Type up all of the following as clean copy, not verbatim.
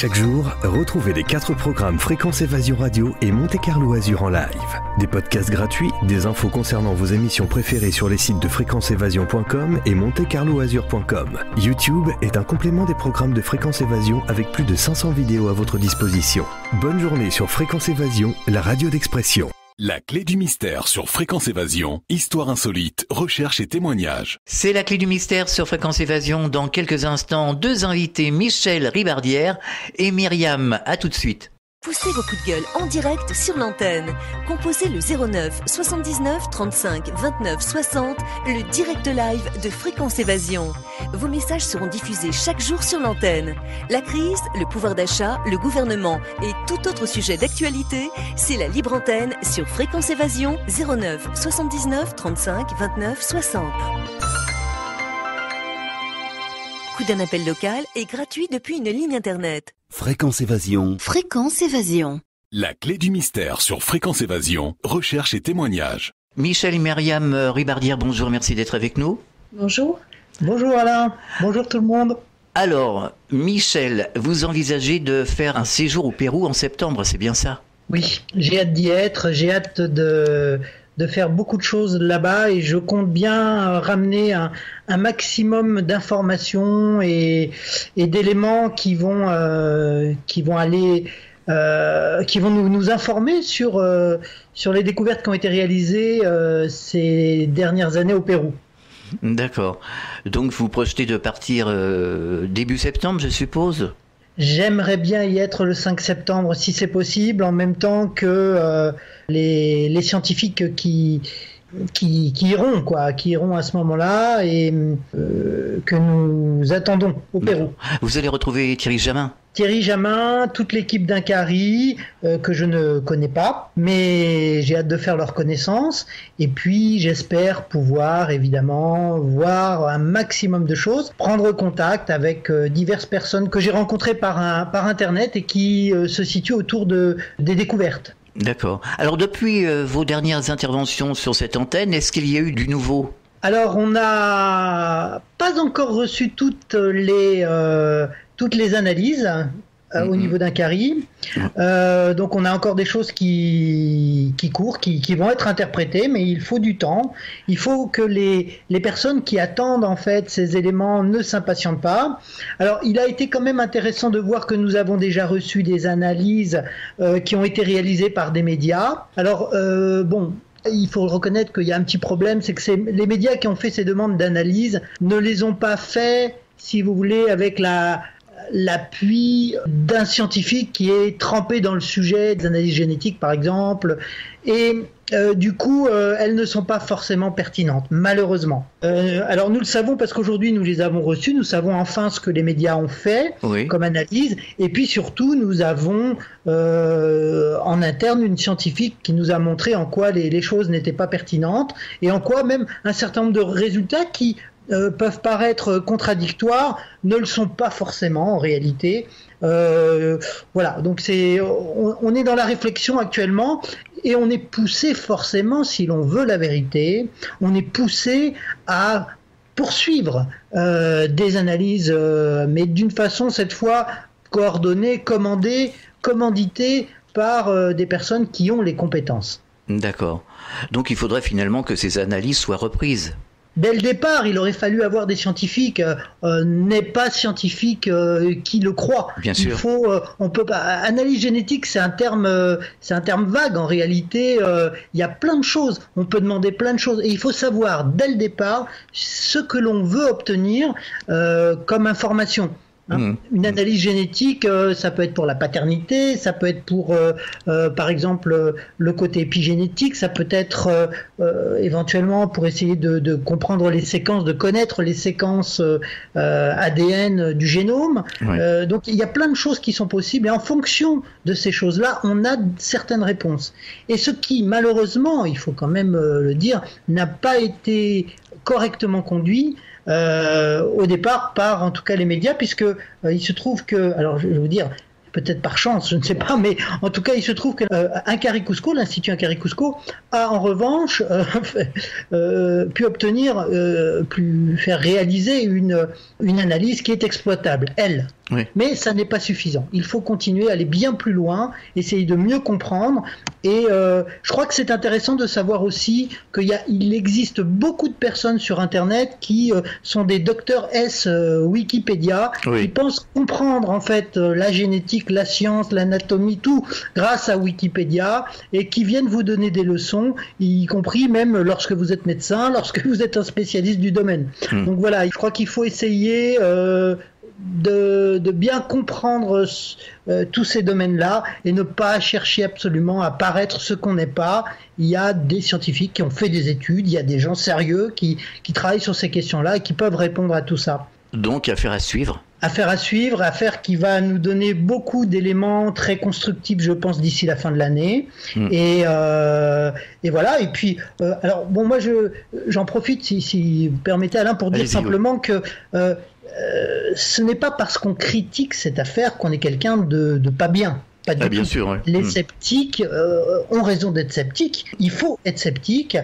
Chaque jour, retrouvez les 4 programmes Fréquence Évasion Radio et Monte Carlo Azur en live. Des podcasts gratuits, des infos concernant vos émissions préférées sur les sites de fréquenceévasion.com et montecarloazur.com. YouTube est un complément des programmes de Fréquence Évasion avec plus de 500 vidéos à votre disposition. Bonne journée sur Fréquence Évasion, la radio d'expression. La clé du mystère sur Fréquence Évasion, histoire insolite, recherche et témoignages. C'est la clé du mystère sur Fréquence Évasion. Dans quelques instants, 2 invités, Michel Ribardière et Myriam. À tout de suite. Poussez vos coups de gueule en direct sur l'antenne. Composez le 09 79 35 29 60, le direct live de Fréquence Évasion. Vos messages seront diffusés chaque jour sur l'antenne. La crise, le pouvoir d'achat, le gouvernement et tout autre sujet d'actualité, c'est la libre antenne sur Fréquence Évasion 09 79 35 29 60. Coup d'un appel local est gratuit depuis une ligne internet. Fréquence Évasion. Fréquence Évasion. La clé du mystère sur Fréquence Évasion, recherche et témoignages. Michel et Myriam Ribardière, bonjour, merci d'être avec nous. Bonjour. Bonjour Alain. Bonjour tout le monde. Alors, Michel, vous envisagez de faire un séjour au Pérou en septembre, c'est bien ça? Oui, j'ai hâte d'y être. J'ai hâte de faire beaucoup de choses là-bas et je compte bien ramener un maximum d'informations et d'éléments qui vont nous informer sur les découvertes qui ont été réalisées ces dernières années au Pérou. D'accord. Donc vous projetez de partir début septembre, je suppose? J'aimerais bien y être le 5 septembre si c'est possible, en même temps que les scientifiques qui iront à ce moment-là et que nous attendons au Pérou. Vous allez retrouver Thierry Jamin? Thierry Jamin, toute l'équipe d'Incari, que je ne connais pas, mais j'ai hâte de faire leur connaissance. Et puis, j'espère pouvoir, évidemment, voir un maximum de choses, prendre contact avec diverses personnes que j'ai rencontrées par Internet et qui se situent autour des découvertes. D'accord. Alors, depuis vos dernières interventions sur cette antenne, est-ce qu'il y a eu du nouveau? Alors, on n'a pas encore reçu toutes les analyses au niveau d'Incari. Donc on a encore des choses qui courent, qui vont être interprétées, mais il faut du temps. Il faut que les personnes qui attendent en fait ces éléments ne s'impatientent pas. Alors il a été quand même intéressant de voir que nous avons déjà reçu des analyses qui ont été réalisées par des médias. Alors il faut reconnaître qu'il y a un petit problème, c'est que les médias qui ont fait ces demandes d'analyse ne les ont pas fait, si vous voulez, avec l'appui d'un scientifique qui est trempé dans le sujet des analyses génétiques par exemple, et du coup elles ne sont pas forcément pertinentes, malheureusement. Alors nous le savons parce qu'aujourd'hui nous les avons reçues, nous savons enfin ce que les médias ont fait comme analyse, et puis surtout nous avons en interne une scientifique qui nous a montré en quoi les choses n'étaient pas pertinentes, et en quoi même un certain nombre de résultats qui peuvent paraître contradictoires, ne le sont pas forcément en réalité. Voilà, donc on est dans la réflexion actuellement et on est poussé forcément, si l'on veut la vérité, on est poussé à poursuivre des analyses, mais d'une façon cette fois coordonnée, commanditée par des personnes qui ont les compétences. D'accord. Donc il faudrait finalement que ces analyses soient reprises. Dès le départ, il aurait fallu avoir des scientifiques, n'est pas scientifiques qui le croient. Bien sûr. On peut pas. Analyse génétique, c'est un terme vague en réalité. Il y a plein de choses. On peut demander plein de choses et il faut savoir dès le départ ce que l'on veut obtenir comme information. Une analyse génétique, ça peut être pour la paternité, ça peut être pour, par exemple, le côté épigénétique, ça peut être éventuellement pour essayer de comprendre les séquences, de connaître les séquences ADN du génome. Donc il y a plein de choses qui sont possibles et en fonction de ces choses-là, on a certaines réponses. Et ce qui, malheureusement, il faut quand même le dire, n'a pas été correctement conduit au départ par en tout cas les médias, puisque il se trouve que, alors je vais vous dire, peut-être par chance, je ne sais pas, mais en tout cas, il se trouve que Incari Cusco, l'Institut Incari Cusco, a en revanche pu obtenir, faire réaliser une analyse qui est exploitable, elle. Oui. Mais ça n'est pas suffisant. Il faut continuer, aller bien plus loin, essayer de mieux comprendre. Et je crois que c'est intéressant de savoir aussi qu'il existe beaucoup de personnes sur Internet qui sont des docteurs S Wikipédia, qui pensent comprendre en fait la génétique, la science, l'anatomie, tout grâce à Wikipédia, et qui viennent vous donner des leçons, y compris même lorsque vous êtes médecin, lorsque vous êtes un spécialiste du domaine. Donc voilà, je crois qu'il faut essayer de bien comprendre tous ces domaines-là et ne pas chercher absolument à paraître ce qu'on n'est pas. Il y a des scientifiques qui ont fait des études, il y a des gens sérieux qui travaillent sur ces questions-là et qui peuvent répondre à tout ça. Donc, affaire à suivre. Affaire qui va nous donner beaucoup d'éléments très constructifs, je pense, d'ici la fin de l'année. Et voilà. Et puis, alors, bon, moi, j'en profite, si vous permettez, Alain, pour dire simplement que ce n'est pas parce qu'on critique cette affaire qu'on est quelqu'un de pas bien. Pas du tout. Bien sûr, ouais. Les sceptiques ont raison d'être sceptiques. Il faut être sceptique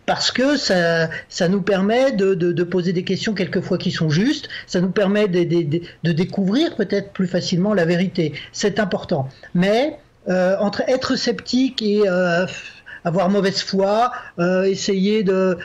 parce que ça nous permet de poser des questions quelquefois qui sont justes. Ça nous permet de découvrir peut-être plus facilement la vérité. C'est important. Mais entre être sceptique et avoir mauvaise foi, essayer de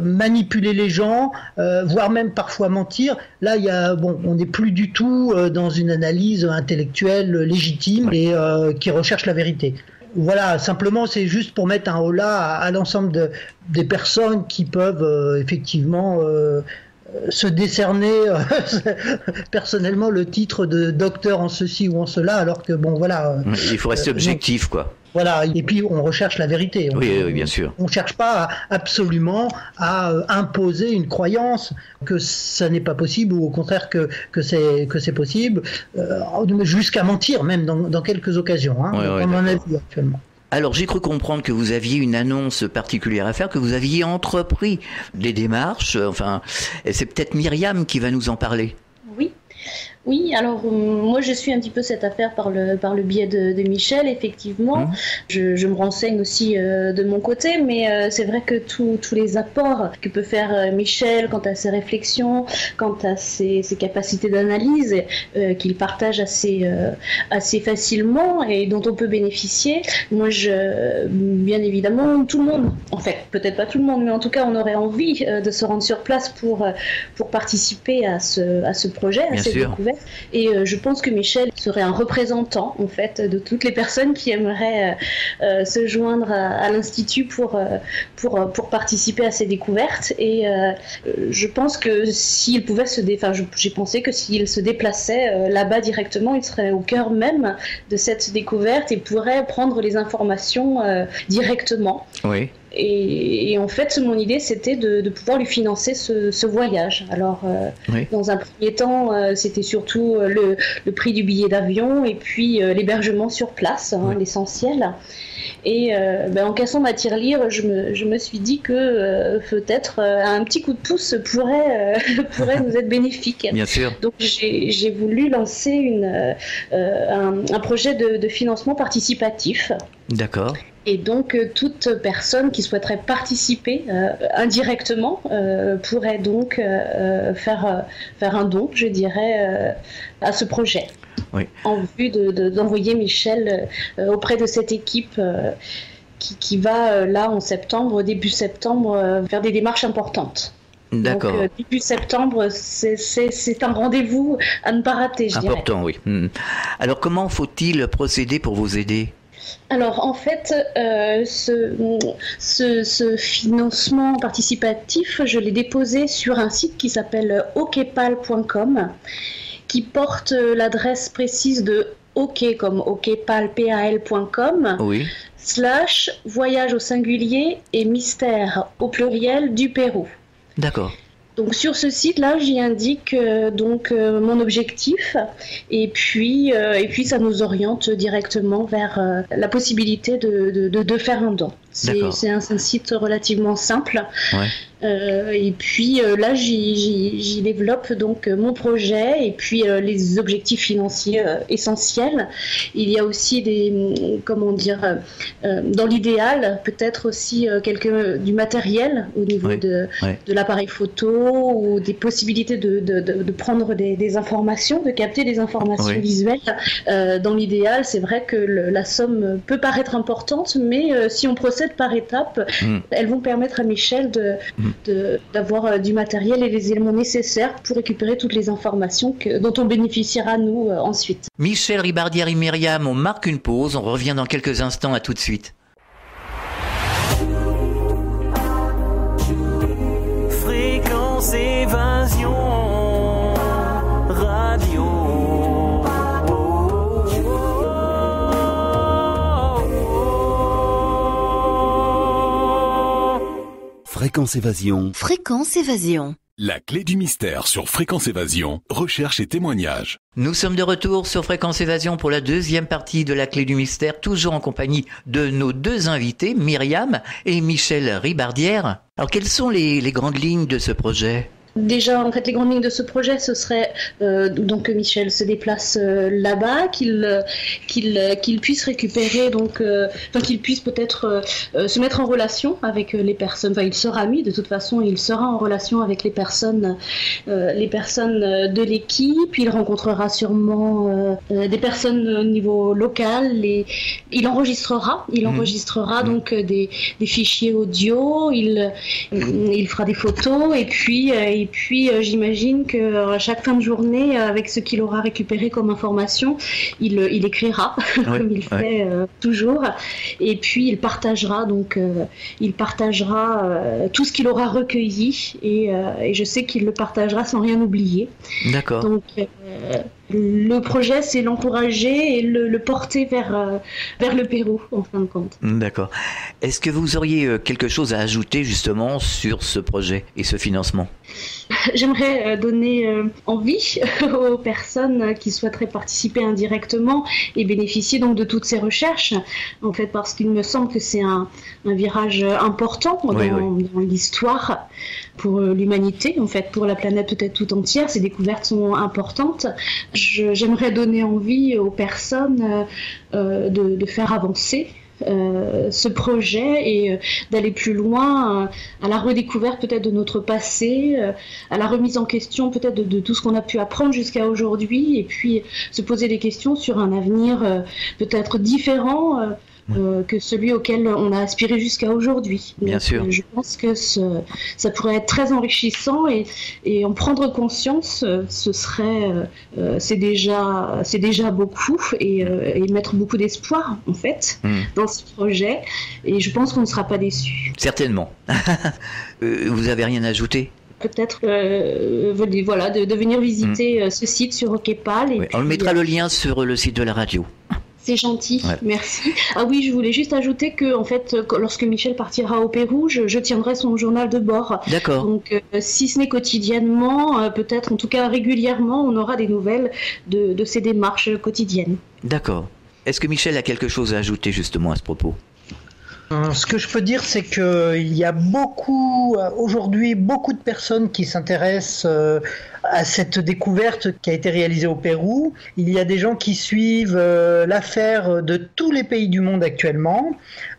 manipuler les gens, voire même parfois mentir. Là, on n'est plus du tout dans une analyse intellectuelle légitime et qui recherche la vérité. Voilà, simplement, c'est juste pour mettre un holà à l'ensemble des personnes qui peuvent effectivement se décerner personnellement le titre de docteur en ceci ou en cela, alors que bon, voilà. Il faut rester objectif, quoi. Voilà, et puis on recherche la vérité. Oui, bien sûr. On ne cherche pas absolument à imposer une croyance que ça n'est pas possible, ou au contraire que c'est possible, jusqu'à mentir même dans quelques occasions, on en a vu actuellement. Alors, j'ai cru comprendre que vous aviez une annonce particulière à faire, que vous aviez entrepris des démarches. Enfin, c'est peut-être Myriam qui va nous en parler. Oui, alors moi je suis un petit peu cette affaire par le biais de Michel, effectivement. Je me renseigne aussi de mon côté, mais c'est vrai que tous les apports que peut faire Michel quant à ses réflexions, quant à ses capacités d'analyse, qu'il partage assez facilement et dont on peut bénéficier, moi bien évidemment, tout le monde, en fait peut-être pas tout le monde, mais en tout cas on aurait envie de se rendre sur place pour participer à ce projet, à cette découverte. Et je pense que Michel serait un représentant en fait de toutes les personnes qui aimeraient se joindre à l'Institut pour participer à ces découvertes. Et je pense que s'il pouvait j'ai pensé que s'il se déplaçait là-bas directement, il serait au cœur même de cette découverte et pourrait prendre les informations directement. Oui. Et en fait, mon idée, c'était de pouvoir lui financer ce voyage. Alors, dans un premier temps, c'était surtout le prix du billet d'avion et puis l'hébergement sur place, l'essentiel. Et en cassant ma tirelire, je me suis dit que peut-être un petit coup de pouce pourrait nous être bénéfique. Bien sûr. Donc j'ai voulu lancer un projet de financement participatif. D'accord. Et donc, toute personne qui souhaiterait participer indirectement pourrait donc faire un don, je dirais, à ce projet. Oui. En vue d'envoyer Michel auprès de cette équipe qui va, là, en septembre, début septembre, faire des démarches importantes. D'accord. Donc, début septembre, c'est un rendez-vous à ne pas rater, je dirais. Important, oui. Alors, comment faut-il procéder pour vous aider ? Alors en fait, ce financement participatif, je l'ai déposé sur un site qui s'appelle okpal.com, qui porte l'adresse précise de ok comme okpal.com, oui. / voyage au singulier et mystère au pluriel du Pérou. D'accord. Donc sur ce site-là, j'y indique mon objectif et puis ça nous oriente directement vers la possibilité de faire un don. C'est un site relativement simple. Ouais. Et puis là, j'y développe donc mon projet et puis les objectifs financiers essentiels. Il y a aussi dans l'idéal, peut-être aussi du matériel au niveau de l'appareil photo ou des possibilités de prendre des informations, de capter des informations visuelles. Dans l'idéal, c'est vrai que la somme peut paraître importante, mais si on procède par étapes, elles vont permettre à Michel d'avoir du matériel et les éléments nécessaires pour récupérer toutes les informations dont on bénéficiera nous ensuite. Michel Ribardière et Myriam, on marque une pause, on revient dans quelques instants, à tout de suite. Fréquence Évasion Radio. Fréquence Évasion. Fréquence Évasion. La clé du mystère sur Fréquence Évasion, recherche et témoignages. Nous sommes de retour sur Fréquence Évasion pour la deuxième partie de la clé du mystère, toujours en compagnie de nos deux invités, Myriam et Michel Ribardière. Alors, quelles sont les grandes lignes de ce projet ? Déjà, en fait, les grandes lignes de ce projet, ce serait donc que Michel se déplace là-bas, qu'il puisse récupérer, qu'il puisse peut-être se mettre en relation avec les personnes. Enfin, il sera mis, de toute façon, il sera en relation avec les personnes de l'équipe. Il rencontrera sûrement des personnes au niveau local. Il enregistrera donc des fichiers audio. Il fera des photos et puis j'imagine qu'à chaque fin de journée, avec ce qu'il aura récupéré comme information, il écrira, comme il fait toujours. Et puis il partagera tout ce qu'il aura recueilli. Et je sais qu'il le partagera sans rien oublier. D'accord. Donc le projet, c'est l'encourager et le porter vers le Pérou, en fin de compte. D'accord. Est-ce que vous auriez quelque chose à ajouter justement sur ce projet et ce financement ? J'aimerais donner envie aux personnes qui souhaiteraient participer indirectement et bénéficier donc de toutes ces recherches, en fait, parce qu'il me semble que c'est un virage important dans l'histoire pour l'humanité, en fait, pour la planète peut-être tout entière. Ces découvertes sont importantes. J'aimerais donner envie aux personnes de faire avancer ce projet et d'aller plus loin à la redécouverte peut-être de notre passé, à la remise en question peut-être de tout ce qu'on a pu apprendre jusqu'à aujourd'hui, et puis se poser des questions sur un avenir peut-être différent que celui auquel on a aspiré jusqu'à aujourd'hui. Bien sûr. Je pense que ça pourrait être très enrichissant et en prendre conscience, c'est déjà beaucoup et mettre beaucoup d'espoir en fait dans ce projet, et je pense qu'on ne sera pas déçus. Certainement. Vous avez rien à ajouter ? Peut-être de venir visiter ce site sur Okepal. On mettra le lien sur le site de la radio. C'est gentil, merci. Ah oui, je voulais juste ajouter que, en fait, lorsque Michel partira au Pérou, je tiendrai son journal de bord. D'accord. Donc, si ce n'est quotidiennement, peut-être en tout cas régulièrement, on aura des nouvelles de ses démarches quotidiennes. D'accord. Est-ce que Michel a quelque chose à ajouter justement à ce propos ? Ce que je peux dire, c'est qu'il y a aujourd'hui beaucoup de personnes qui s'intéressent à cette découverte qui a été réalisée au Pérou. Il y a des gens qui suivent l'affaire de tous les pays du monde actuellement.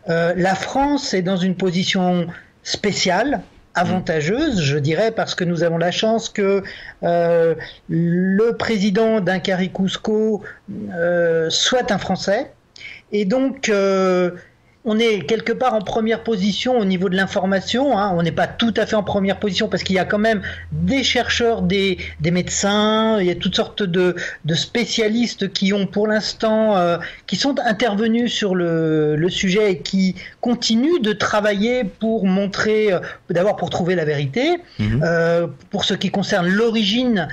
La France est dans une position spéciale, avantageuse, je dirais, parce que nous avons la chance que le président d'Incari Cusco soit un Français. Et donc on est quelque part en première position au niveau de l'information, on n'est pas tout à fait en première position parce qu'il y a quand même des chercheurs, des médecins, il y a toutes sortes de spécialistes qui ont pour l'instant, qui sont intervenus sur le sujet et qui continuent de travailler pour montrer, d'abord pour trouver la vérité, pour ce qui concerne l'origine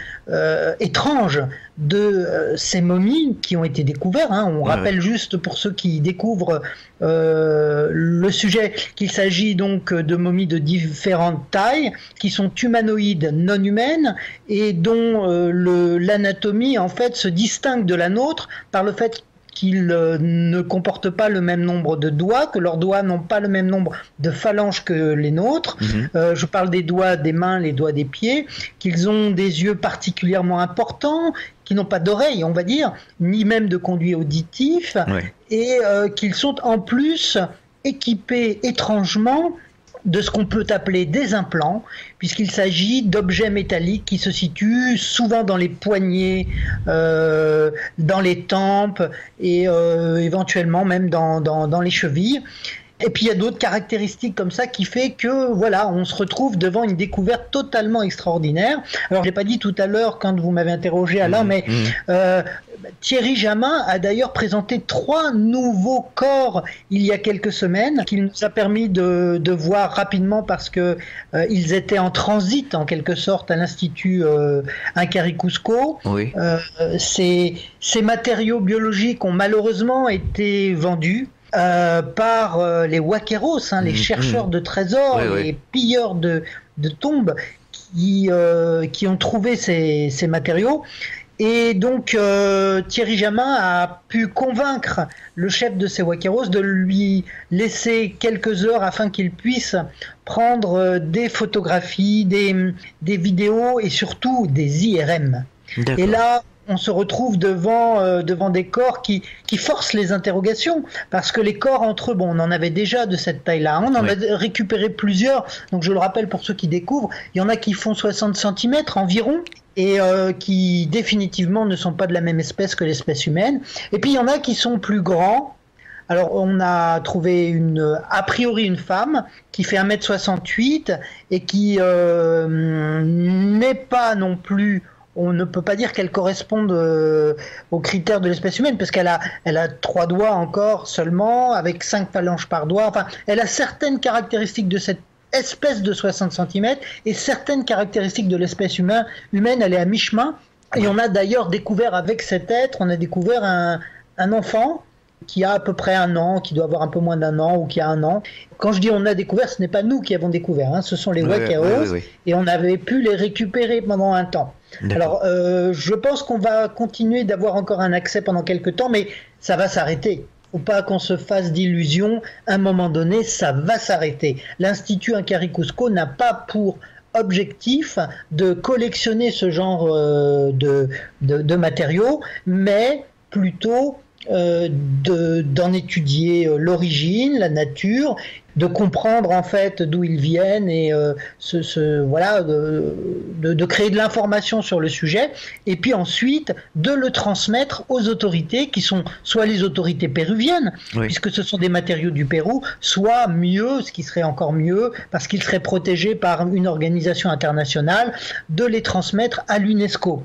étrange de ces momies qui ont été découvertes. On rappelle juste pour ceux qui découvrent le sujet qu'il s'agit donc de momies de différentes tailles qui sont humanoïdes non humaines et dont l'anatomie en fait se distingue de la nôtre par le fait qu'ils ne comportent pas le même nombre de doigts, que leurs doigts n'ont pas le même nombre de phalanges que les nôtres. Je parle des doigts des mains, les doigts des pieds, qu'ils ont des yeux particulièrement importants, qui n'ont pas d'oreilles, on va dire, ni même de conduit auditif, et qu'ils sont en plus équipés étrangement de ce qu'on peut appeler des implants, puisqu'il s'agit d'objets métalliques qui se situent souvent dans les poignets, dans les tempes et éventuellement même dans les chevilles. Et puis il y a d'autres caractéristiques comme ça qui fait que voilà, on se retrouve devant une découverte totalement extraordinaire. Alors je l'ai pas dit tout à l'heure quand vous m'avez interrogé Alain, mais Thierry Jamin a d'ailleurs présenté 3 nouveaux corps il y a quelques semaines qu'il nous a permis de voir rapidement parce que ils étaient en transit en quelque sorte à l'Institut Incarri Cusco. Ces matériaux biologiques ont malheureusement été vendus par les Waqueros, les chercheurs de trésors, les pilleurs de tombes qui ont trouvé ces matériaux. Et donc Thierry Jamin a pu convaincre le chef de ces Waqueros de lui laisser quelques heures afin qu'il puisse prendre des photographies, des vidéos et surtout des IRM. D'accord. Et là, on se retrouve devant des corps qui forcent les interrogations, parce que les corps entre eux, on en avait déjà de cette taille-là, on en a récupéré plusieurs, donc je le rappelle pour ceux qui découvrent, il y en a qui font 60 cm environ, et qui définitivement ne sont pas de la même espèce que l'espèce humaine, et puis il y en a qui sont plus grands. Alors on a trouvé a priori une femme qui fait 1m68 et qui n'est pas non plus, on ne peut pas dire qu'elle corresponde aux critères de l'espèce humaine, parce qu'elle a 3 doigts encore seulement, avec 5 phalanges par doigt. Enfin, elle a certaines caractéristiques de cette espèce de 60 cm et certaines caractéristiques de l'espèce humaine. Elle est à mi-chemin. Et on a d'ailleurs découvert avec cet être, on a découvert un enfant qui a à peu près 1 an, qui doit avoir un peu moins d'1 an ou qui a 1 an. Quand je dis on a découvert, ce n'est pas nous qui avons découvert, ce sont les Waqueros, et on avait pu les récupérer pendant un temps. D'accord. Alors, je pense qu'on va continuer d'avoir encore un accès pendant quelques temps, mais ça va s'arrêter. Faut pas qu'on se fasse d'illusions. À un moment donné, ça va s'arrêter. L'Institut Incarri Cusco n'a pas pour objectif de collectionner ce genre de matériaux, mais plutôt d'en étudier l'origine, la nature, de comprendre en fait d'où ils viennent et de créer de l'information sur le sujet, et puis ensuite de le transmettre aux autorités qui sont soit les autorités péruviennes, puisque ce sont des matériaux du Pérou, soit mieux, ce qui serait encore mieux, parce qu'ils seraient protégés par une organisation internationale, de les transmettre à l'UNESCO.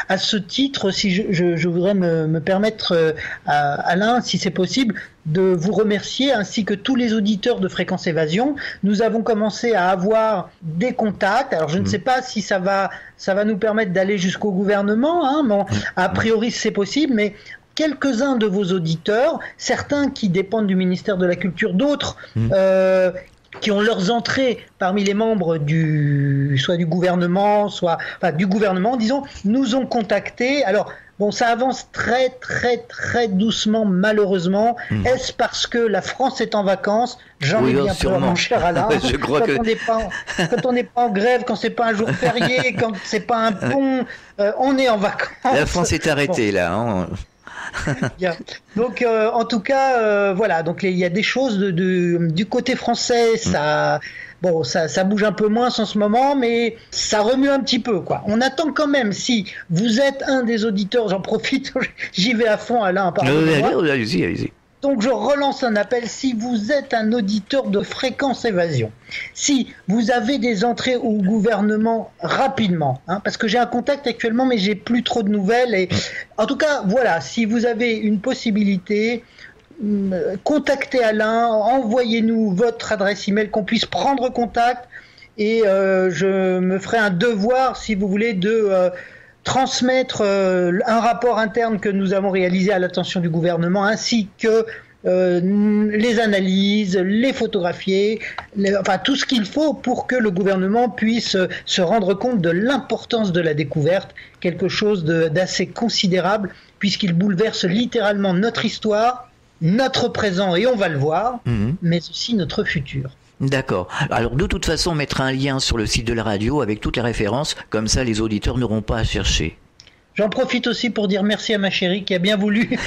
À ce titre, si je voudrais me permettre, Alain, si c'est possible, de vous remercier, ainsi que tous les auditeurs de Fréquence Évasion. Nous avons commencé à avoir des contacts. Alors, je ne sais pas si ça va nous permettre d'aller jusqu'au gouvernement, mais a priori c'est possible, mais quelques-uns de vos auditeurs, certains qui dépendent du ministère de la Culture, d'autres qui ont leurs entrées parmi les membres soit du gouvernement, du gouvernement, disons, nous ont contactés. Alors, ça avance très, très, très doucement, malheureusement. Est-ce parce que la France est en vacances? J'en ai bien peur, mon cher Alain. Je crois quand on n'est pas en grève, quand c'est pas un jour férié, quand c'est pas un pont, on est en vacances. La France est arrêtée, là. Bien. Donc en tout cas voilà, donc il y a des choses du côté français, ça bouge un peu moins en ce moment, mais ça remue un petit peu, quoi. On attend quand même, si vous êtes un des auditeurs, j'en profite, j'y vais à fond, Alain, allez-y. Donc je relance un appel, si vous êtes un auditeur de Fréquence Évasion, si vous avez des entrées au gouvernement rapidement, parce que j'ai un contact actuellement mais j'ai plus trop de nouvelles, et en tout cas voilà, si vous avez une possibilité, contactez Alain, envoyez-nous votre adresse email, qu'on puisse prendre contact, et je me ferai un devoir, si vous voulez, de transmettre un rapport interne que nous avons réalisé à l'attention du gouvernement, ainsi que les analyses, les photographier, enfin tout ce qu'il faut pour que le gouvernement puisse se rendre compte de l'importance de la découverte, quelque chose d'assez considérable puisqu'il bouleverse littéralement notre histoire, notre présent, et on va le voir, mais aussi notre futur. D'accord. Alors de toute façon, on mettra un lien sur le site de la radio avec toutes les références, comme ça les auditeurs n'auront pas à chercher. J'en profite aussi pour dire merci à ma chérie qui a bien voulu.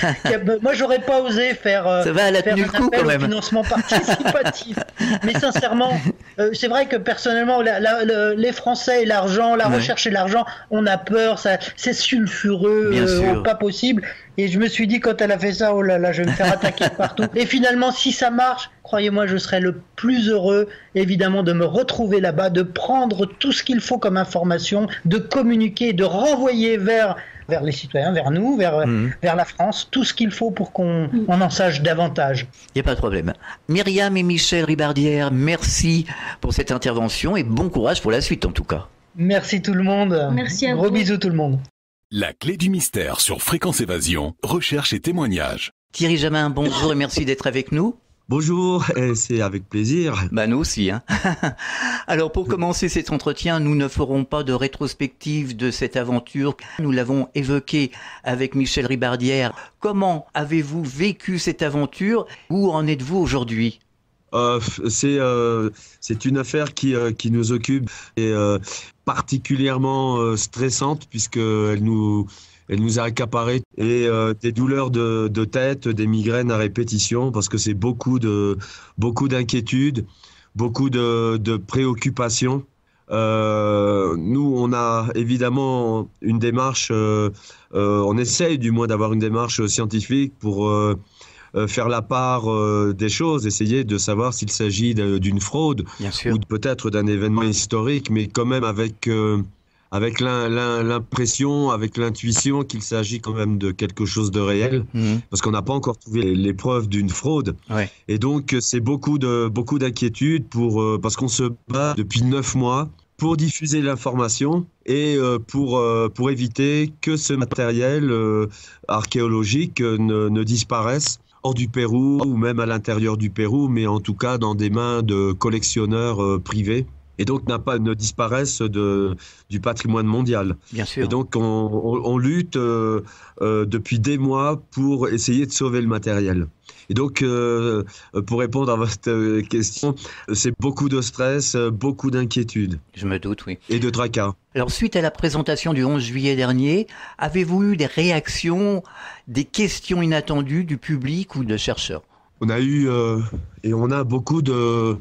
Moi, j'aurais pas osé faire, ça va, elle a tenu le coup, quand même. Au financement participatif. Mais sincèrement, c'est vrai que personnellement, les Français et l'argent, la recherche et l'argent, on a peur. C'est sulfureux, pas possible. Et je me suis dit, quand elle a fait ça, oh là là, je vais me faire attaquer partout. Et finalement, si ça marche, croyez-moi, je serai le plus heureux, évidemment, de me retrouver là-bas, de prendre tout ce qu'il faut comme information, de communiquer, de renvoyer vers les citoyens, vers nous, vers la France, tout ce qu'il faut pour qu'on en sache davantage. Il n'y a pas de problème. Myriam et Michel Ribardière, merci pour cette intervention et bon courage pour la suite en tout cas. Merci tout le monde. Merci à vous. Gros bisous tout le monde. La clé du mystère sur Fréquence Évasion, recherche et témoignages. Thierry Jamin, bonjour et merci d'être avec nous. Bonjour, c'est avec plaisir. Bah nous aussi. Alors pour commencer cet entretien, nous ne ferons pas de rétrospective de cette aventure. Nous l'avons évoqué avec Michel Ribardière. Comment avez-vous vécu cette aventure? Où en êtes-vous aujourd'hui? C'est une affaire qui nous occupe et particulièrement stressante puisqu'elle nous a accaparé et des douleurs de tête, des migraines à répétition parce que c'est beaucoup d'inquiétudes, beaucoup de préoccupations. Nous, on a évidemment une démarche, on essaye du moins d'avoir une démarche scientifique pour faire la part des choses, essayer de savoir s'il s'agit d'une fraude ou peut-être d'un événement historique, mais quand même avec l'impression, avec l'intuition qu'il s'agit quand même de quelque chose de réel, parce qu'on n'a pas encore trouvé les preuves d'une fraude. Ouais. Et donc, c'est beaucoup d'inquiétudes parce qu'on se bat depuis 9 mois pour diffuser l'information et pour éviter que ce matériel archéologique ne disparaisse hors du Pérou ou même à l'intérieur du Pérou, mais en tout cas dans des mains de collectionneurs privés. Et donc ne disparaissent du patrimoine mondial. Bien sûr. Et donc on lutte depuis des mois pour essayer de sauver le matériel. Et donc pour répondre à votre question, c'est beaucoup de stress, beaucoup d'inquiétude. Je me doute, oui. Et de tracas. Alors suite à la présentation du 11 juillet dernier, avez-vous eu des réactions, des questions inattendues du public ou de chercheurs? On a eu et on a beaucoup de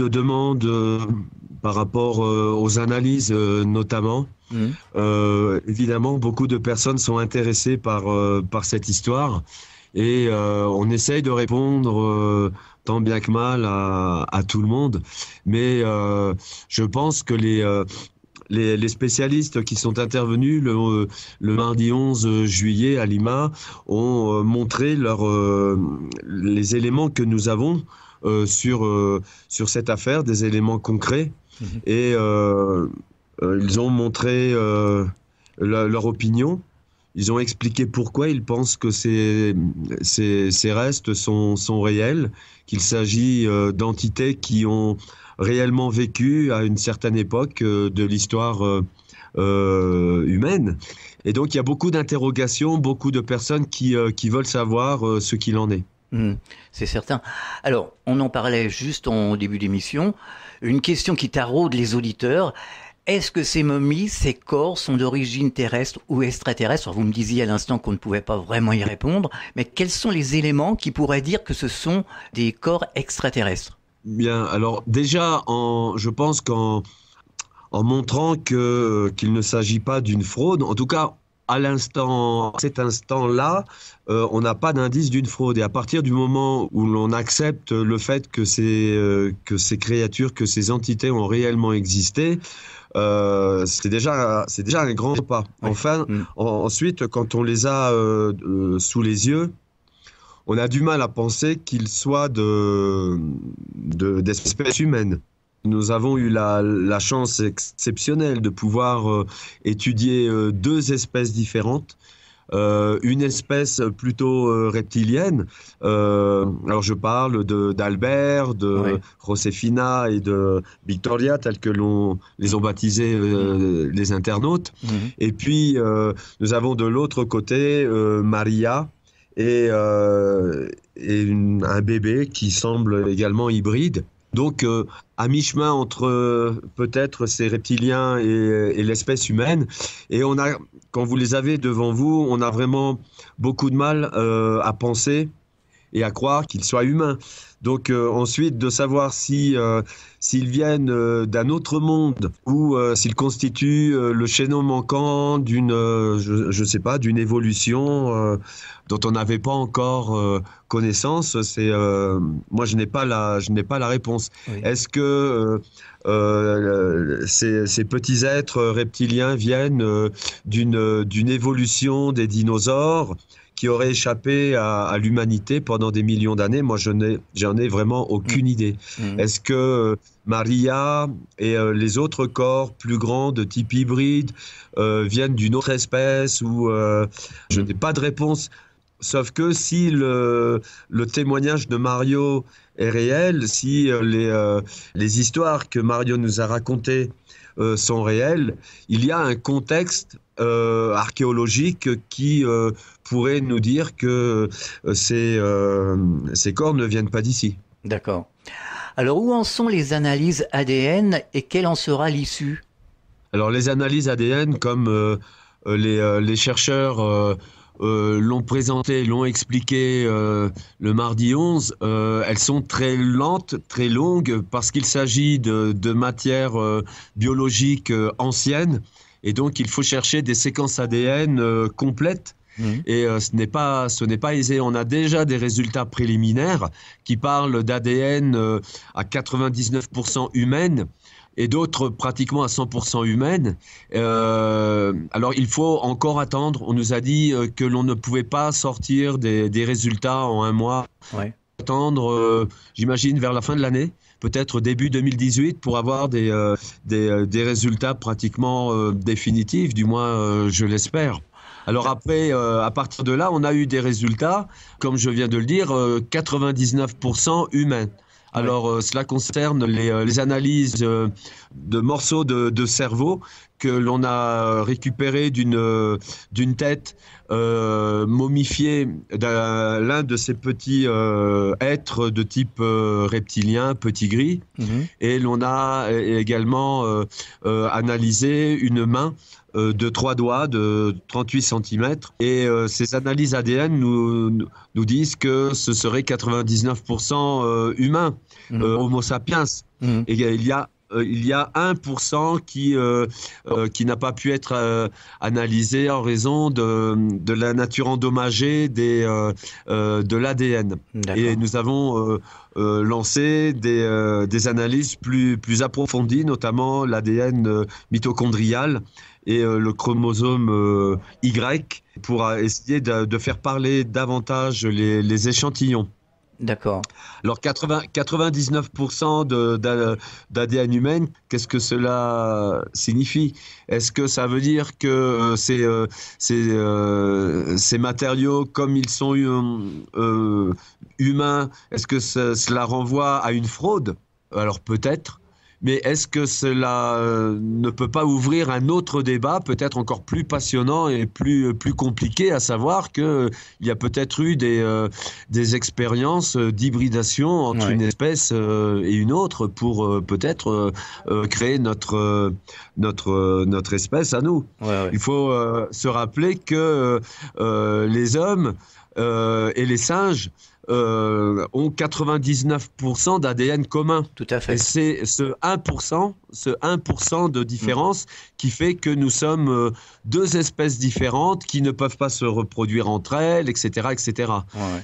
demandes par rapport aux analyses notamment. Évidemment, beaucoup de personnes sont intéressées par cette histoire et on essaye de répondre tant bien que mal à tout le monde. Mais je pense que les spécialistes qui sont intervenus le mardi 11 juillet à Lima ont montré les éléments que nous avons sur cette affaire, des éléments concrets. Et ils ont montré leur opinion. Ils ont expliqué pourquoi ils pensent que ces restes sont réels, qu'il s'agit d'entités qui ont réellement vécu à une certaine époque de l'histoire humaine. Et donc il y a beaucoup d'interrogations, beaucoup de personnes qui veulent savoir ce qu'il en est. C'est certain. Alors, on en parlait juste en début d'émission. Une question qui taraude les auditeurs. Est-ce que ces momies, ces corps sont d'origine terrestre ou extraterrestre? Alors, vous me disiez à l'instant qu'on ne pouvait pas vraiment y répondre, mais quels sont les éléments qui pourraient dire que ce sont des corps extraterrestres? Bien, alors déjà, je pense qu'en montrant qu'il ne s'agit pas d'une fraude, en tout cas, à cet instant-là, on n'a pas d'indice d'une fraude. Et à partir du moment où l'on accepte le fait que ces créatures, que ces entités ont réellement existé, c'est déjà un grand pas. Oui. Enfin, ensuite, quand on les a sous les yeux, on a du mal à penser qu'ils soient d'espèces humaines. Nous avons eu la chance exceptionnelle de pouvoir étudier 2 espèces différentes une espèce plutôt reptilienne. Alors je parle d'Albert, de Josefina et de Victoria, tels que les ont baptisés les internautes. Et puis nous avons de l'autre côté Maria et un bébé qui semble également hybride. Donc, à mi-chemin entre peut-être ces reptiliens et l'espèce humaine. Et quand vous les avez devant vous, on a vraiment beaucoup de mal à penser et à croire qu'ils soient humains. Donc ensuite, de savoir s'ils viennent d'un autre monde ou s'ils constituent le chaînon manquant d'une, je sais pas, d'une évolution dont on n'avait pas encore connaissance. Moi, je n'ai pas la réponse. Oui. Est-ce que ces petits êtres reptiliens viennent d'une évolution des dinosaures qui aurait échappé à l'humanité pendant des millions d'années? Moi, j'en ai vraiment aucune idée. Est-ce que Maria et les autres corps plus grands de type hybride viennent d'une autre espèce ou je n'ai pas de réponse. Sauf que si le témoignage de Mario est réel, si les histoires que Mario nous a racontées sont réelles, il y a un contexte archéologique qui pourrait nous dire que ces corps ne viennent pas d'ici. D'accord. Alors où en sont les analyses ADN et quelle en sera l'issue? Alors les analyses ADN, comme les chercheurs l'ont présenté, l'ont expliqué le mardi 11, elles sont très lentes, très longues, parce qu'il s'agit de matières biologiques anciennes, et donc il faut chercher des séquences ADN complètes. Et ce n'est pas aisé. On a déjà des résultats préliminaires qui parlent d'ADN à 99% humaine et d'autres pratiquement à 100% humaine. Alors il faut encore attendre. On nous a dit que l'on ne pouvait pas sortir des résultats en un mois. Ouais. Attendre, j'imagine, vers la fin de l'année, peut-être début 2018, pour avoir des résultats pratiquement définitifs, du moins je l'espère. Alors après, à partir de là, on a eu des résultats, comme je viens de le dire, 99% humains. Alors cela concerne les analyses de morceaux de cerveau que l'on a récupérés d'une tête momifiée l'un de ces petits êtres de type reptilien, petit gris. Et l'on a également analysé une main de 3 doigts de 38 cm. Et ces analyses ADN nous disent que ce serait 99% humain, Homo sapiens. Et il y a 1% qui n'a pas pu être analysé en raison de la nature endommagée de l'ADN. Et nous avons lancé des analyses plus approfondies, notamment l'ADN mitochondrial et le chromosome Y, pour essayer de faire parler davantage les échantillons. D'accord. Alors 99% d'ADN humaine, qu'est-ce que cela signifie? Est-ce que ça veut dire que ces matériaux, comme ils sont humains, est-ce que cela renvoie à une fraude? Alors peut-être. Mais est-ce que cela ne peut pas ouvrir un autre débat, peut-être encore plus passionnant et plus compliqué, à savoir qu'il y a peut-être eu des expériences d'hybridation entre une espèce et une autre pour peut-être créer notre espèce à nous. Il faut se rappeler que les hommes et les singes ont 99% d'ADN commun. Tout à fait. Et c'est ce 1% de différence qui fait que nous sommes deux espèces différentes qui ne peuvent pas se reproduire entre elles, etc., etc.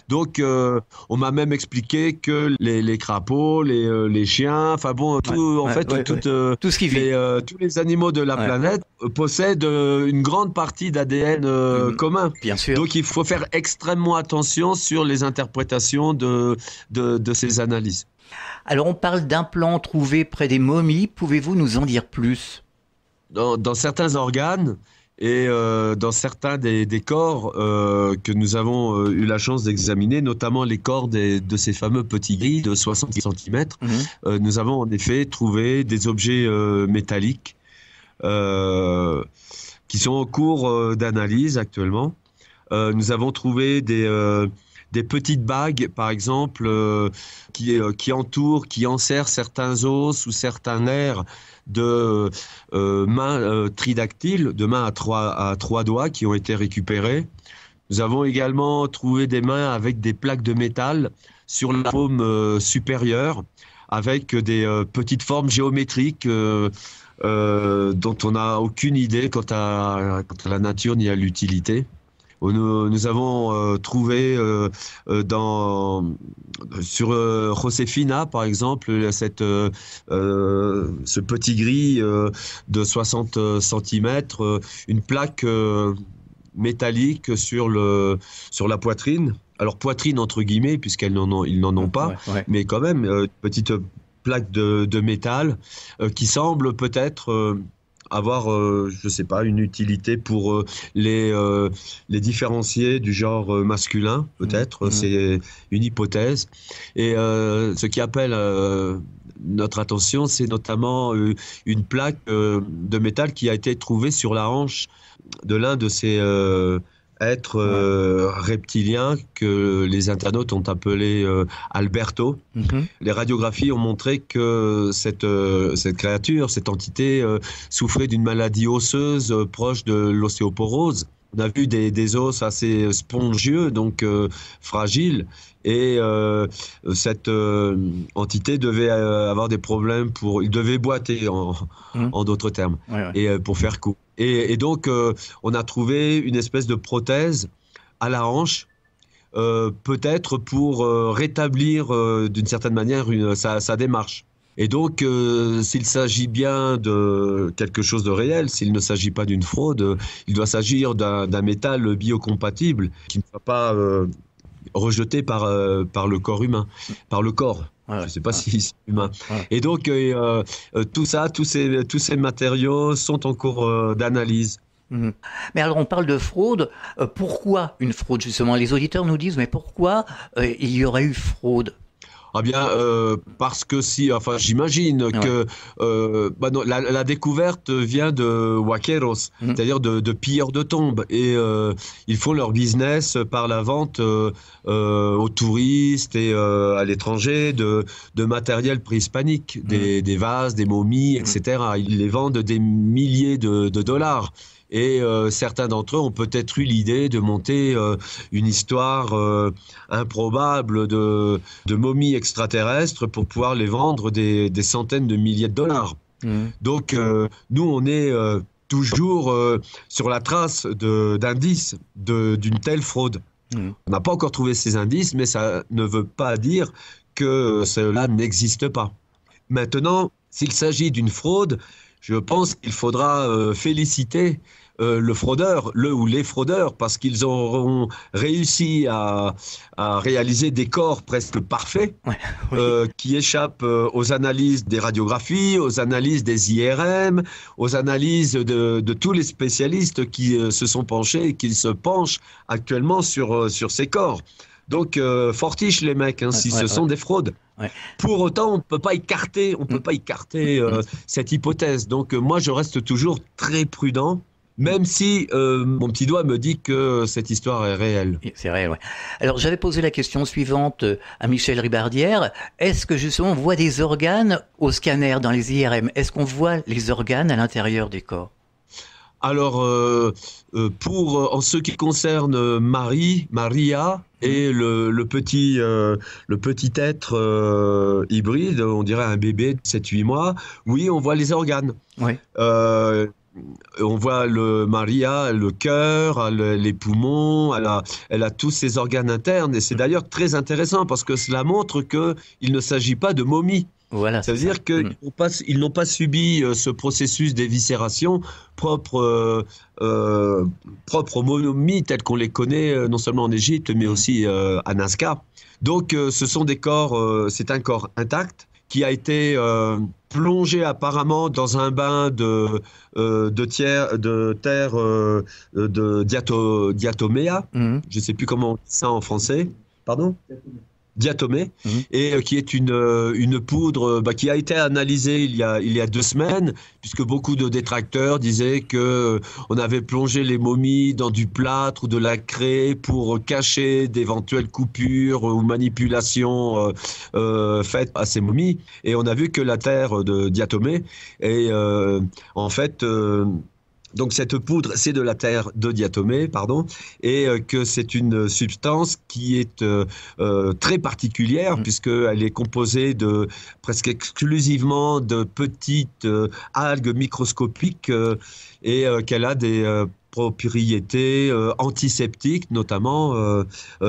Donc, on m'a même expliqué que les crapauds, les chiens, enfin bon, tout ce qui vit, tous les animaux de la planète possèdent une grande partie d'ADN commun. Bien sûr. Donc, il faut faire extrêmement attention sur les interprétations de ces analyses. Alors, on parle d'implants trouvés près des momies. Pouvez-vous nous en dire plus? Dans certains organes, Et dans certains des corps que nous avons eu la chance d'examiner, notamment les corps de ces fameux petits gris de 60 cm, nous avons en effet trouvé des objets métalliques qui sont en cours d'analyse actuellement. Nous avons trouvé des petites bagues, par exemple, qui entourent, qui enserrent certains os ou certains nerfs de mains tridactyles, de mains à trois doigts qui ont été récupérées. Nous avons également trouvé des mains avec des plaques de métal sur la paume supérieure, avec des petites formes géométriques dont on n'a aucune idée quant à la nature ni à l'utilité. Nous avons trouvé sur Josefina, par exemple, ce petit gris de 60 cm, une plaque métallique sur la poitrine. Alors poitrine entre guillemets, puisqu'ils n'en ont pas, mais quand même, une petite plaque de métal qui semble peut-être... avoir, je sais pas, une utilité pour les différencier du genre masculin, peut-être, c'est une hypothèse. Et ce qui appelle notre attention, c'est notamment une plaque de métal qui a été trouvée sur la hanche de l'un de ces êtres reptiliens que les internautes ont appelé Alberto. Les radiographies ont montré que cette créature, cette entité, souffrait d'une maladie osseuse proche de l'ostéoporose. On a vu des os assez spongieux, donc fragiles, et cette entité devait avoir des problèmes il devait boiter en d'autres termes, et pour faire court. Et donc on a trouvé une espèce de prothèse à la hanche, peut-être pour rétablir d'une certaine manière sa démarche. Et donc, s'il s'agit bien de quelque chose de réel, s'il ne s'agit pas d'une fraude, il doit s'agir d'un métal biocompatible qui ne soit pas rejeté par le corps humain, par le corps. Je ne sais pas si c'est humain. Et donc, tout ça, tous ces matériaux sont en cours d'analyse. Mais alors on parle de fraude, pourquoi une fraude justement? Les auditeurs nous disent, mais pourquoi il y aurait eu fraude? Ah bien, parce que j'imagine que non, la découverte vient de huaqueros, c'est-à-dire de pilleurs de tombes, et ils font leur business par la vente aux touristes et à l'étranger de matériel préhispanique, des vases, des momies, etc. Ils les vendent des milliers de dollars. Et certains d'entre eux ont peut-être eu l'idée de monter une histoire improbable de momies extraterrestres pour pouvoir les vendre des centaines de milliers de dollars. Donc nous, on est toujours sur la trace d'indices d'une telle fraude. On n'a pas encore trouvé ces indices, mais ça ne veut pas dire que cela n'existe pas. Maintenant, s'il s'agit d'une fraude, je pense qu'il faudra féliciter le fraudeur, ou les fraudeurs, parce qu'ils auront réussi à réaliser des corps presque parfaits, qui échappent aux analyses des radiographies, aux analyses des IRM, aux analyses de tous les spécialistes qui se sont penchés et qui se penchent actuellement sur ces corps. Donc, fortiche les mecs, si ce sont des fraudes. Pour autant, on ne peut pas écarter, cette hypothèse. Donc, moi, je reste toujours très prudent, même si mon petit doigt me dit que cette histoire est réelle. C'est réel, oui. Alors, j'avais posé la question suivante à Michel Ribardière. Est-ce que justement, on voit des organes au scanner dans les IRM? Est-ce qu'on voit les organes à l'intérieur des corps? Alors, en ce qui concerne Maria et le petit être hybride, on dirait un bébé de 7-8 mois, oui, on voit les organes. On voit Maria, le cœur, les poumons, elle a tous ses organes internes, et c'est d'ailleurs très intéressant parce que cela montre qu'il ne s'agit pas de momies. Voilà, ça veut dire qu'ils n'ont pas subi ce processus d'éviscération propre aux momies telles qu'on les connaît non seulement en Égypte mais aussi à Nazca. Donc ce sont des corps, c'est un corps intact qui a été plongé apparemment dans un bain de terre de diatoméa. Je ne sais plus comment on dit ça en français. Pardon ? Diatomée, et qui est une poudre qui a été analysée il y a 2 semaines, puisque beaucoup de détracteurs disaient que on avait plongé les momies dans du plâtre ou de la craie pour cacher d'éventuelles coupures ou manipulations faites à ces momies. Et on a vu que la terre de diatomée est en fait donc cette poudre, c'est de la terre de diatomée, et que c'est une substance qui est très particulière, puisqu'elle est composée de presque exclusivement de petites algues microscopiques et qu'elle a des propriétés antiseptiques notamment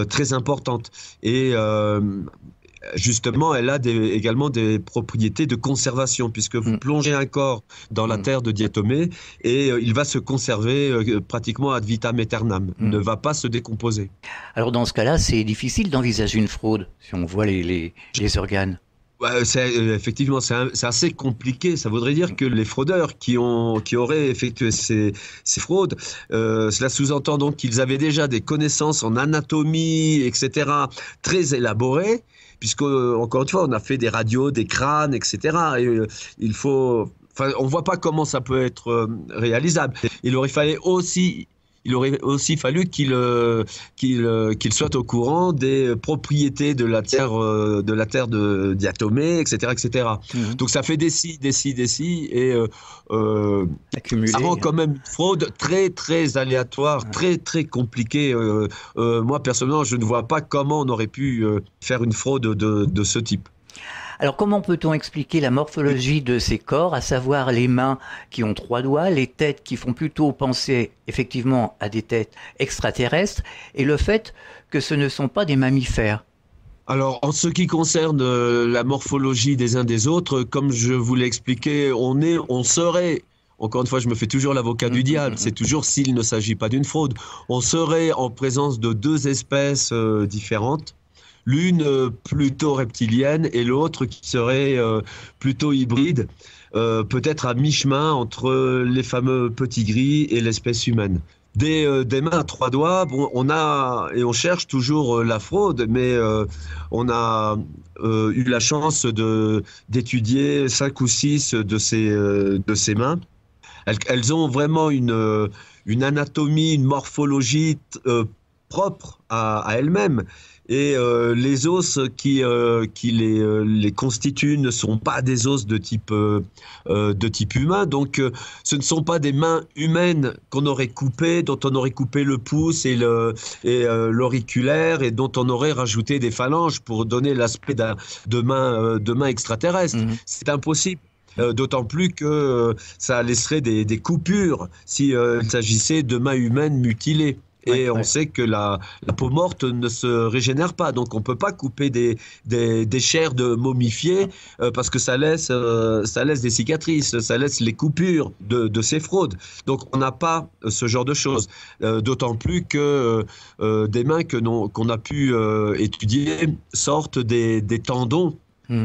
très importantes. Et justement, elle a également des propriétés de conservation, puisque vous plongez un corps dans la terre de diatomée et il va se conserver pratiquement ad vitam aeternam, ne va pas se décomposer. Alors dans ce cas-là, c'est difficile d'envisager une fraude, si on voit les organes. Effectivement, c'est assez compliqué. Ça voudrait dire que les fraudeurs qui auraient effectué ces fraudes, cela sous-entend donc qu'ils avaient déjà des connaissances en anatomie, etc., très élaborées, puisque, encore une fois, on a fait des radios, des crânes, etc. Et on ne voit pas comment ça peut être réalisable. Il aurait aussi fallu qu'il soit au courant des propriétés de la terre de diatomée, etc., etc. Donc ça fait des si, et ça rend quand même une fraude très, très aléatoire, très, très compliquée. Moi, personnellement, je ne vois pas comment on aurait pu faire une fraude de ce type. Alors comment peut-on expliquer la morphologie de ces corps, à savoir les mains qui ont 3 doigts, les têtes qui font plutôt penser effectivement à des têtes extraterrestres, et le fait que ce ne sont pas des mammifères ? Alors, en ce qui concerne la morphologie des uns des autres, comme je vous l'ai expliqué, on serait... Encore une fois, je me fais toujours l'avocat du diable. C'est toujours s'il ne s'agit pas d'une fraude. On serait en présence de 2 espèces différentes. L'une plutôt reptilienne et l'autre qui serait plutôt hybride, peut-être à mi-chemin entre les fameux petits gris et l'espèce humaine. Des mains à 3 doigts, on cherche toujours la fraude, mais on a eu la chance d'étudier 5 ou 6 de ces mains. Elles ont vraiment une anatomie, une morphologie propre à elles-mêmes. Et les os qui les constituent ne sont pas des os de type humain. Donc, ce ne sont pas des mains humaines qu'on aurait coupées, dont on aurait coupé le pouce et l'auriculaire, et dont on aurait rajouté des phalanges pour donner l'aspect de main extraterrestre. C'est impossible. D'autant plus que ça laisserait des coupures s'il s'agissait de mains humaines mutilées. Et on sait que la peau morte ne se régénère pas, donc on ne peut pas couper des chairs de momifiés parce que ça laisse des cicatrices, ça laisse les coupures de ces fraudes. Donc on n'a pas ce genre de choses. D'autant plus que des mains qu'on a pu étudier sortent des tendons.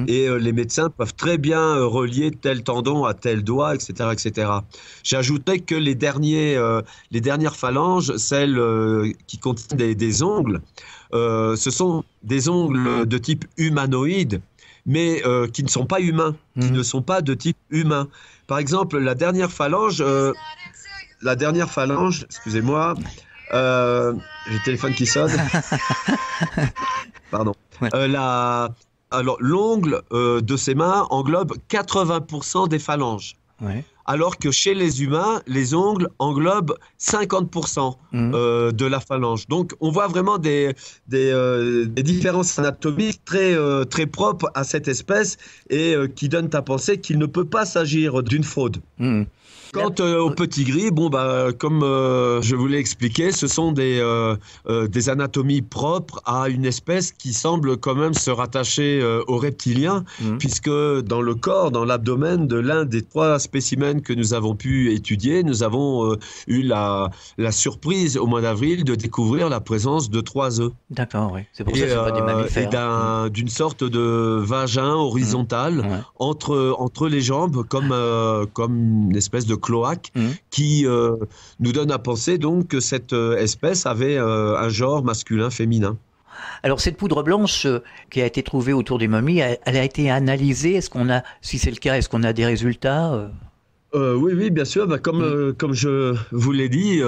Et les médecins peuvent très bien relier tel tendon à tel doigt, etc., etc. J'ajouterais que les dernières phalanges, celles qui contiennent des ongles, ce sont des ongles de type humanoïde, mais qui ne sont pas humains, qui ne sont pas de type humain. Par exemple, la dernière phalange, excusez-moi, j'ai le téléphone qui sonne. Pardon. Alors, l'ongle de ces mains englobe 80% des phalanges. Alors que chez les humains, les ongles englobent 50% de la phalange. Donc, on voit vraiment des différences anatomiques très, très propres à cette espèce et qui donnent à penser qu'il ne peut pas s'agir d'une fraude. Quant au petit gris, comme je vous l'ai expliqué, ce sont des anatomies propres à une espèce qui semble quand même se rattacher aux reptiliens, puisque dans le corps, dans l'abdomen de l'un des 3 spécimens que nous avons pu étudier, nous avons eu la surprise au mois d'avril de découvrir la présence de 3 œufs. D'accord, oui. C'est pour ça que c'est pas des mammifères. Et d'une sorte de vagin horizontal entre les jambes, comme une espèce de cloaque qui nous donne à penser donc que cette espèce avait un genre masculin-féminin. Alors cette poudre blanche qui a été trouvée autour des momies, elle a été analysée. Si c'est le cas, est-ce qu'on a des résultats Oui, bien sûr. Comme je vous l'ai dit,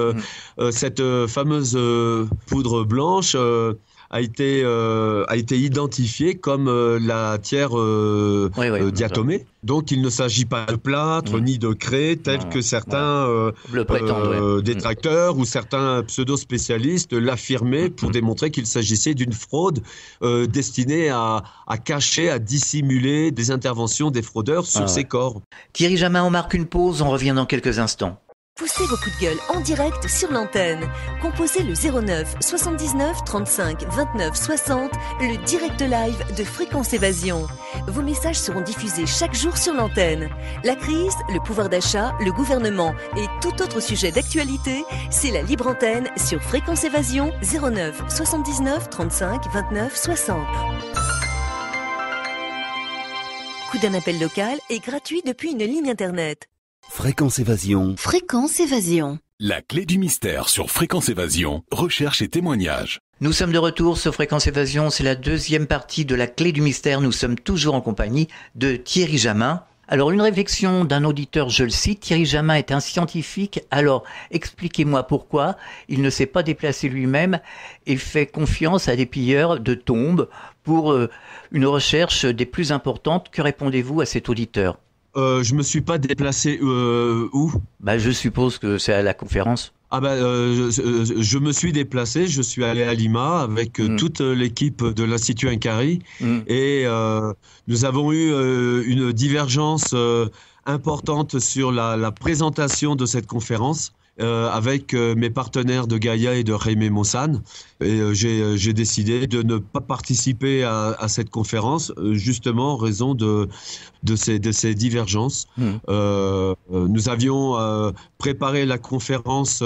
cette fameuse poudre blanche a été identifiée comme la tiare diatomée. Donc il ne s'agit pas de plâtre ni de craie tel que certains détracteurs ou certains pseudo-spécialistes l'affirmaient pour démontrer qu'il s'agissait d'une fraude destinée à cacher, à dissimuler des interventions des fraudeurs sur ces corps. Thierry Jamin, on marque une pause, on revient dans quelques instants. Poussez vos coups de gueule en direct sur l'antenne. Composez le 09 79 35 29 60, le direct live de Fréquence Évasion. Vos messages seront diffusés chaque jour sur l'antenne. La crise, le pouvoir d'achat, le gouvernement et tout autre sujet d'actualité, c'est la libre antenne sur Fréquence Évasion 09 79 35 29 60. Coup d'un appel local est gratuit depuis une ligne internet. Fréquence Évasion. Fréquence Évasion. La clé du mystère sur Fréquence Évasion, recherche et témoignages. Nous sommes de retour sur Fréquence Évasion, c'est la 2e partie de la clé du mystère. Nous sommes toujours en compagnie de Thierry Jamin. Alors une réflexion d'un auditeur, je le cite, Thierry Jamin est un scientifique, alors expliquez-moi pourquoi il ne s'est pas déplacé lui-même et fait confiance à des pilleurs de tombes pour une recherche des plus importantes. Que répondez-vous à cet auditeur ? Je me suis pas déplacé où ? Je suppose que c'est à la conférence. Je me suis déplacé, je suis allé à Lima avec toute l'équipe de l'Institut Incari et nous avons eu une divergence importante sur la présentation de cette conférence. Avec mes partenaires de Gaïa et de Jaime Maussan. Et j'ai décidé de ne pas participer à cette conférence, justement en raison de ces divergences. Nous avions préparé la conférence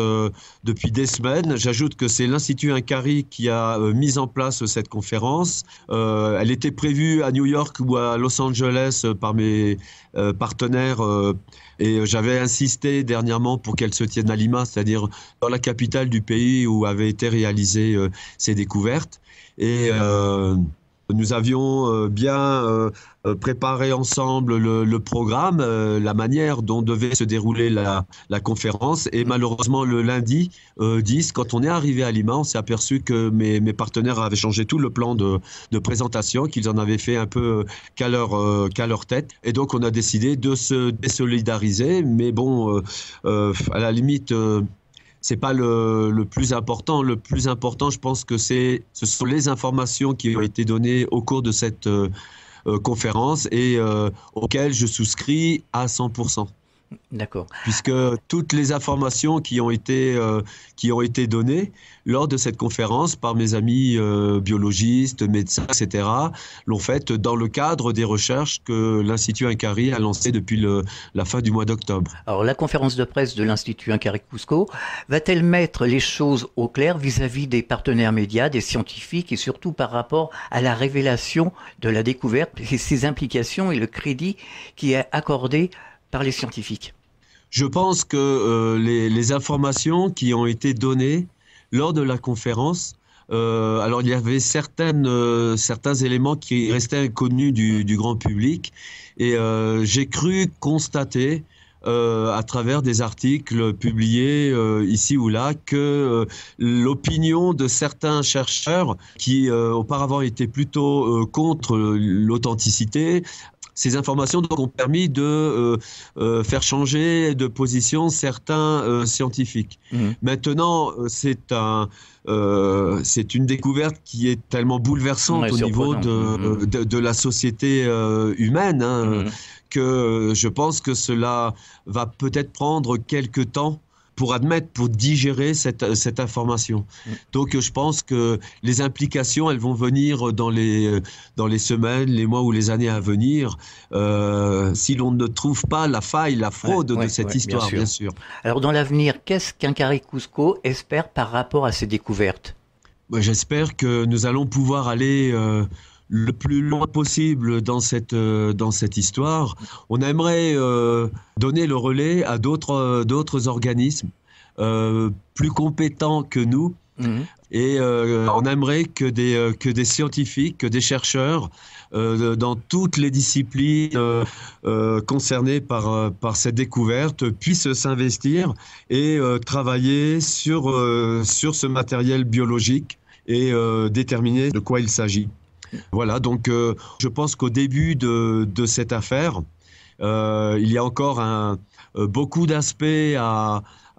depuis des semaines. J'ajoute que c'est l'Institut Incari qui a mis en place cette conférence. Elle était prévue à New York ou à Los Angeles par mes partenaires et j'avais insisté dernièrement pour qu'elle se tienne à Lima, c'est-à-dire dans la capitale du pays où avaient été réalisées ces découvertes. Et nous avions bien préparé ensemble le programme, la manière dont devait se dérouler la conférence. Et malheureusement, le lundi 10, quand on est arrivé à Lima, on s'est aperçu que mes partenaires avaient changé tout le plan de présentation, qu'ils en avaient fait un peu qu'à leur tête. Et donc, on a décidé de se désolidariser. Mais bon, à la limite... c'est pas le plus important. Le plus important, je pense que ce sont les informations qui ont été données au cours de cette conférence et auxquelles je souscris à 100%. D'accord. Puisque toutes les informations qui ont été données lors de cette conférence par mes amis biologistes, médecins, etc., l'ont fait dans le cadre des recherches que l'Institut Incari a lancées depuis la fin du mois d'octobre. Alors la conférence de presse de l'Institut Incari Cusco va-t-elle mettre les choses au clair vis-à-vis des partenaires médias, des scientifiques et surtout par rapport à la révélation de la découverte et ses implications et le crédit qui est accordé par les scientifiques? Je pense que les informations qui ont été données lors de la conférence, alors il y avait certains éléments qui restaient inconnus du grand public et j'ai cru constater à travers des articles publiés ici ou là que l'opinion de certains chercheurs qui auparavant étaient plutôt contre l'authenticité Ces informations donc, ont permis de faire changer de position certains scientifiques. Maintenant, c'est une découverte qui est tellement bouleversante au niveau de la société humaine que je pense que cela va peut-être prendre quelques temps pour admettre, pour digérer cette information. Donc je pense que les implications, elles vont venir dans les semaines, les mois ou les années à venir, si l'on ne trouve pas la faille, la fraude de cette histoire, bien sûr. Alors dans l'avenir, qu'est-ce qu'Incari Cusco espère par rapport à ces découvertes ? J'espère que nous allons pouvoir aller le plus loin possible dans cette histoire. On aimerait donner le relais à d'autres organismes plus compétents que nous. Et on aimerait que des scientifiques, que des chercheurs dans toutes les disciplines concernées par cette découverte puissent s'investir et travailler sur ce matériel biologique et déterminer de quoi il s'agit. Voilà, donc je pense qu'au début de cette affaire, il y a encore beaucoup d'aspects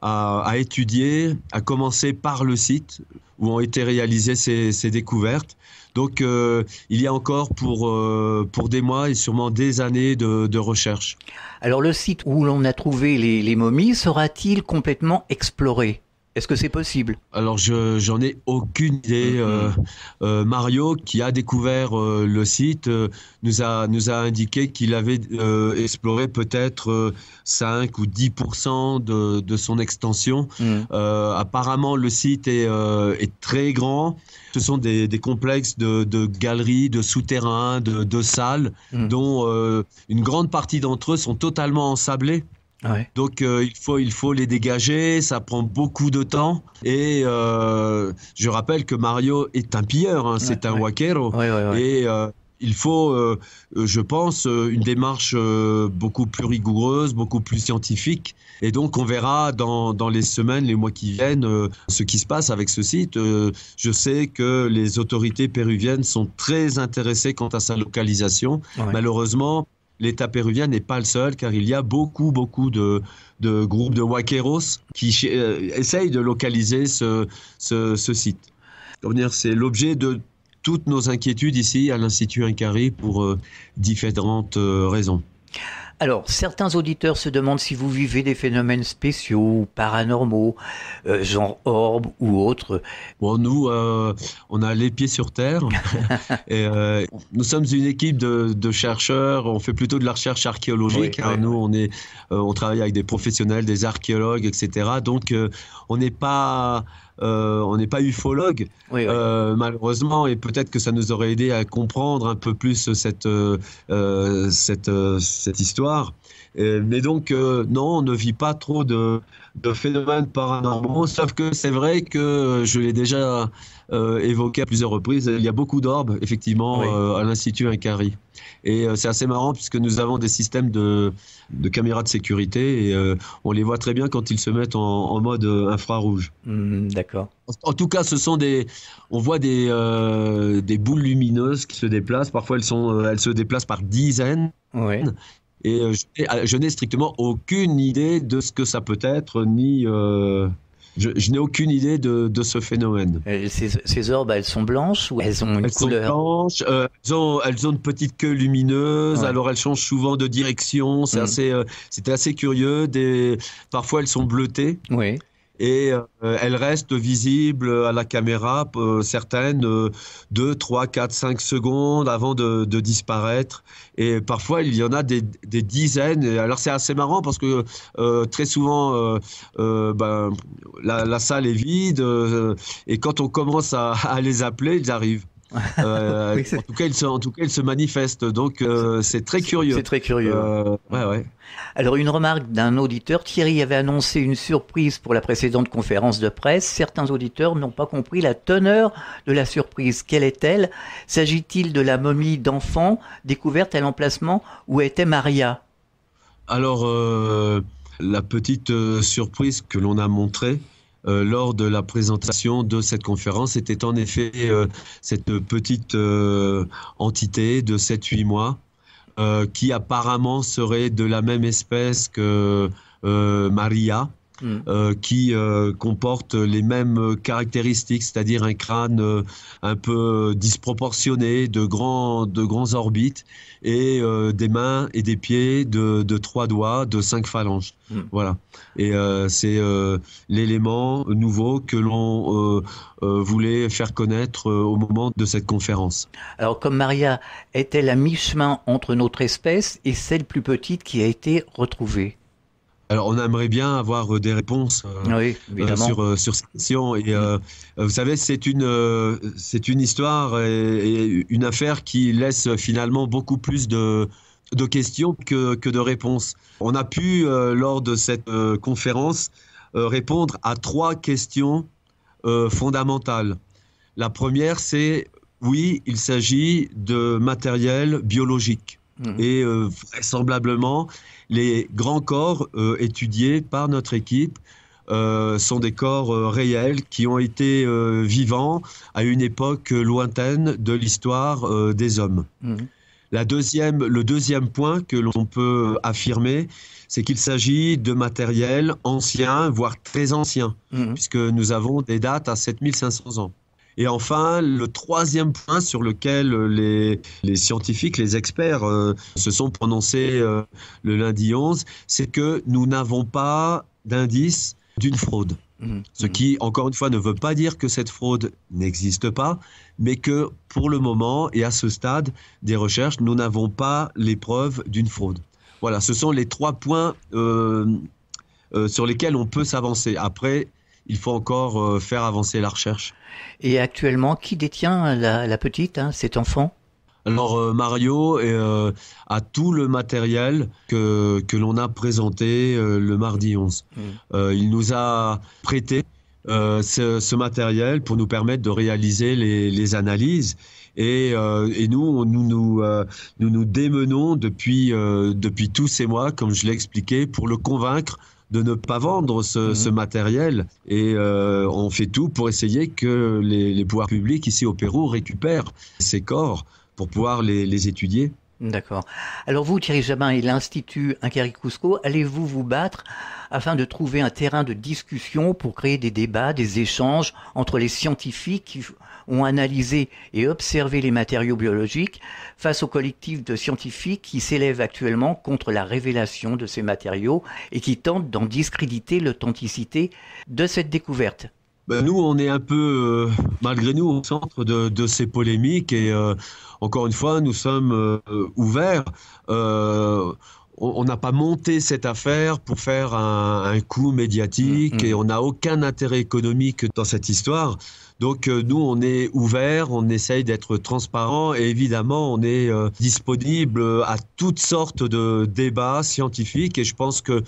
à étudier, à commencer par le site où ont été réalisées ces découvertes. Donc il y a encore pour des mois et sûrement des années de recherche. Alors le site où l'on a trouvé les momies sera-t-il complètement exploré ? Est-ce que c'est possible ? Alors, j'en ai aucune idée. Mario, qui a découvert le site, nous a indiqué qu'il avait exploré peut-être 5 ou 10% de son extension. Apparemment, le site est très grand. Ce sont des complexes de galeries, de souterrains, de salles, dont une grande partie d'entre eux sont totalement ensablés. Ouais. Donc il faut les dégager, ça prend beaucoup de temps et je rappelle que Mario est un pilleur, c'est un huaquero et il faut, je pense, une démarche beaucoup plus rigoureuse, beaucoup plus scientifique. Et donc, on verra dans les semaines, les mois qui viennent, ce qui se passe avec ce site. Je sais que les autorités péruviennes sont très intéressées quant à sa localisation. Malheureusement, l'État péruvien n'est pas le seul, car il y a beaucoup de groupes de huaqueros qui essayent de localiser ce site. C'est l'objet de toutes nos inquiétudes ici à l'Institut Incari pour différentes raisons. Alors, certains auditeurs se demandent si vous vivez des phénomènes spéciaux ou paranormaux, genre orbes ou autres. Bon, nous, on a les pieds sur terre. Et, nous sommes une équipe de chercheurs. On fait plutôt de la recherche archéologique. Nous, on travaille avec des professionnels, des archéologues, etc. Donc, on n'est pas ufologue, malheureusement, et peut-être que ça nous aurait aidé à comprendre un peu plus cette histoire. Mais donc, non, on ne vit pas trop de phénomènes paranormaux, sauf que c'est vrai que je l'ai déjà évoqué à plusieurs reprises, il y a beaucoup d'orbes, effectivement, à l'Institut Incari. Et c'est assez marrant puisque nous avons des systèmes de caméras de sécurité et on les voit très bien quand ils se mettent en mode infrarouge. D'accord. En tout cas, on voit des boules lumineuses qui se déplacent. Parfois, elles se déplacent par dizaines. Oui. Et je n'ai strictement aucune idée de ce que ça peut être, ni je n'ai aucune idée de ce phénomène. Ces orbes, elles sont blanches ou elles ont une couleur ? Elles sont blanches, elles ont une petite queue lumineuse, alors elles changent souvent de direction, c'était assez curieux. Parfois elles sont bleutées. Oui. Et elles restent visibles à la caméra, certaines 2, 3, 4, 5 secondes avant de disparaître. Et parfois, il y en a des dizaines. Et alors, c'est assez marrant parce que très souvent, la salle est vide. Et quand on commence à les appeler, ils arrivent. En tout cas, ils se manifestent. Donc, c'est très curieux. C'est très curieux. Alors, une remarque d'un auditeur. Thierry avait annoncé une surprise pour la précédente conférence de presse. Certains auditeurs n'ont pas compris la teneur de la surprise. Quelle est-elle ? S'agit-il de la momie d'enfant découverte à l'emplacement où était Maria ? Alors, la petite surprise que l'on a montrée lors de la présentation de cette conférence était en effet cette petite entité de 7-8 mois qui apparemment serait de la même espèce que Maria. Qui comporte les mêmes caractéristiques, c'est-à-dire un crâne un peu disproportionné, de grands orbites, et des mains et des pieds de 3 doigts, de 5 phalanges. Voilà. Et c'est l'élément nouveau que l'on voulait faire connaître au moment de cette conférence. Alors, comme Maria est-elle à mi-chemin entre notre espèce et celle plus petite qui a été retrouvée? Alors, on aimerait bien avoir des réponses sur cette question. Et vous savez, c'est une histoire et une affaire qui laisse finalement beaucoup plus de questions que de réponses. On a pu, lors de cette conférence, répondre à 3 questions fondamentales. La première, c'est oui, il s'agit de matériel biologique. Et vraisemblablement, les grands corps étudiés par notre équipe sont des corps réels qui ont été vivants à une époque lointaine de l'histoire des hommes. Le deuxième point que l'on peut affirmer, c'est qu'il s'agit de matériel ancien, voire très ancien, puisque nous avons des dates à 7500 ans. Et enfin, le troisième point sur lequel les scientifiques, les experts se sont prononcés le lundi 11, c'est que nous n'avons pas d'indice d'une fraude. Ce qui, encore une fois, ne veut pas dire que cette fraude n'existe pas, mais que pour le moment et à ce stade des recherches, nous n'avons pas les preuves d'une fraude. Voilà, ce sont les 3 points sur lesquels on peut s'avancer. Après, il faut encore faire avancer la recherche. Et actuellement, qui détient la petite, cet enfant? Alors Mario a tout le matériel que l'on a présenté le mardi 11. Il nous a prêté ce matériel pour nous permettre de réaliser les analyses. Et nous démenons depuis tous ces mois, comme je l'ai expliqué, pour le convaincre de ne pas vendre ce matériel. Et on fait tout pour essayer que les pouvoirs publics ici au Pérou récupèrent ces corps pour pouvoir les étudier. D'accord. Alors vous, Thierry Jabin et l'Institut Inqueri Cusco, allez-vous vous battre afin de trouver un terrain de discussion pour créer des débats, des échanges entre les scientifiques qui ont analysé et observé les matériaux biologiques face au collectif de scientifiques qui s'élèvent actuellement contre la révélation de ces matériaux et qui tentent d'en discréditer l'authenticité de cette découverte? Nous, on est un peu, malgré nous, au centre de ces polémiques et encore une fois, nous sommes ouverts. On n'a pas monté cette affaire pour faire un coup médiatique et on n'a aucun intérêt économique dans cette histoire. Donc nous, on est ouverts, on essaye d'être transparent et évidemment, on est disponible à toutes sortes de débats scientifiques et je pense que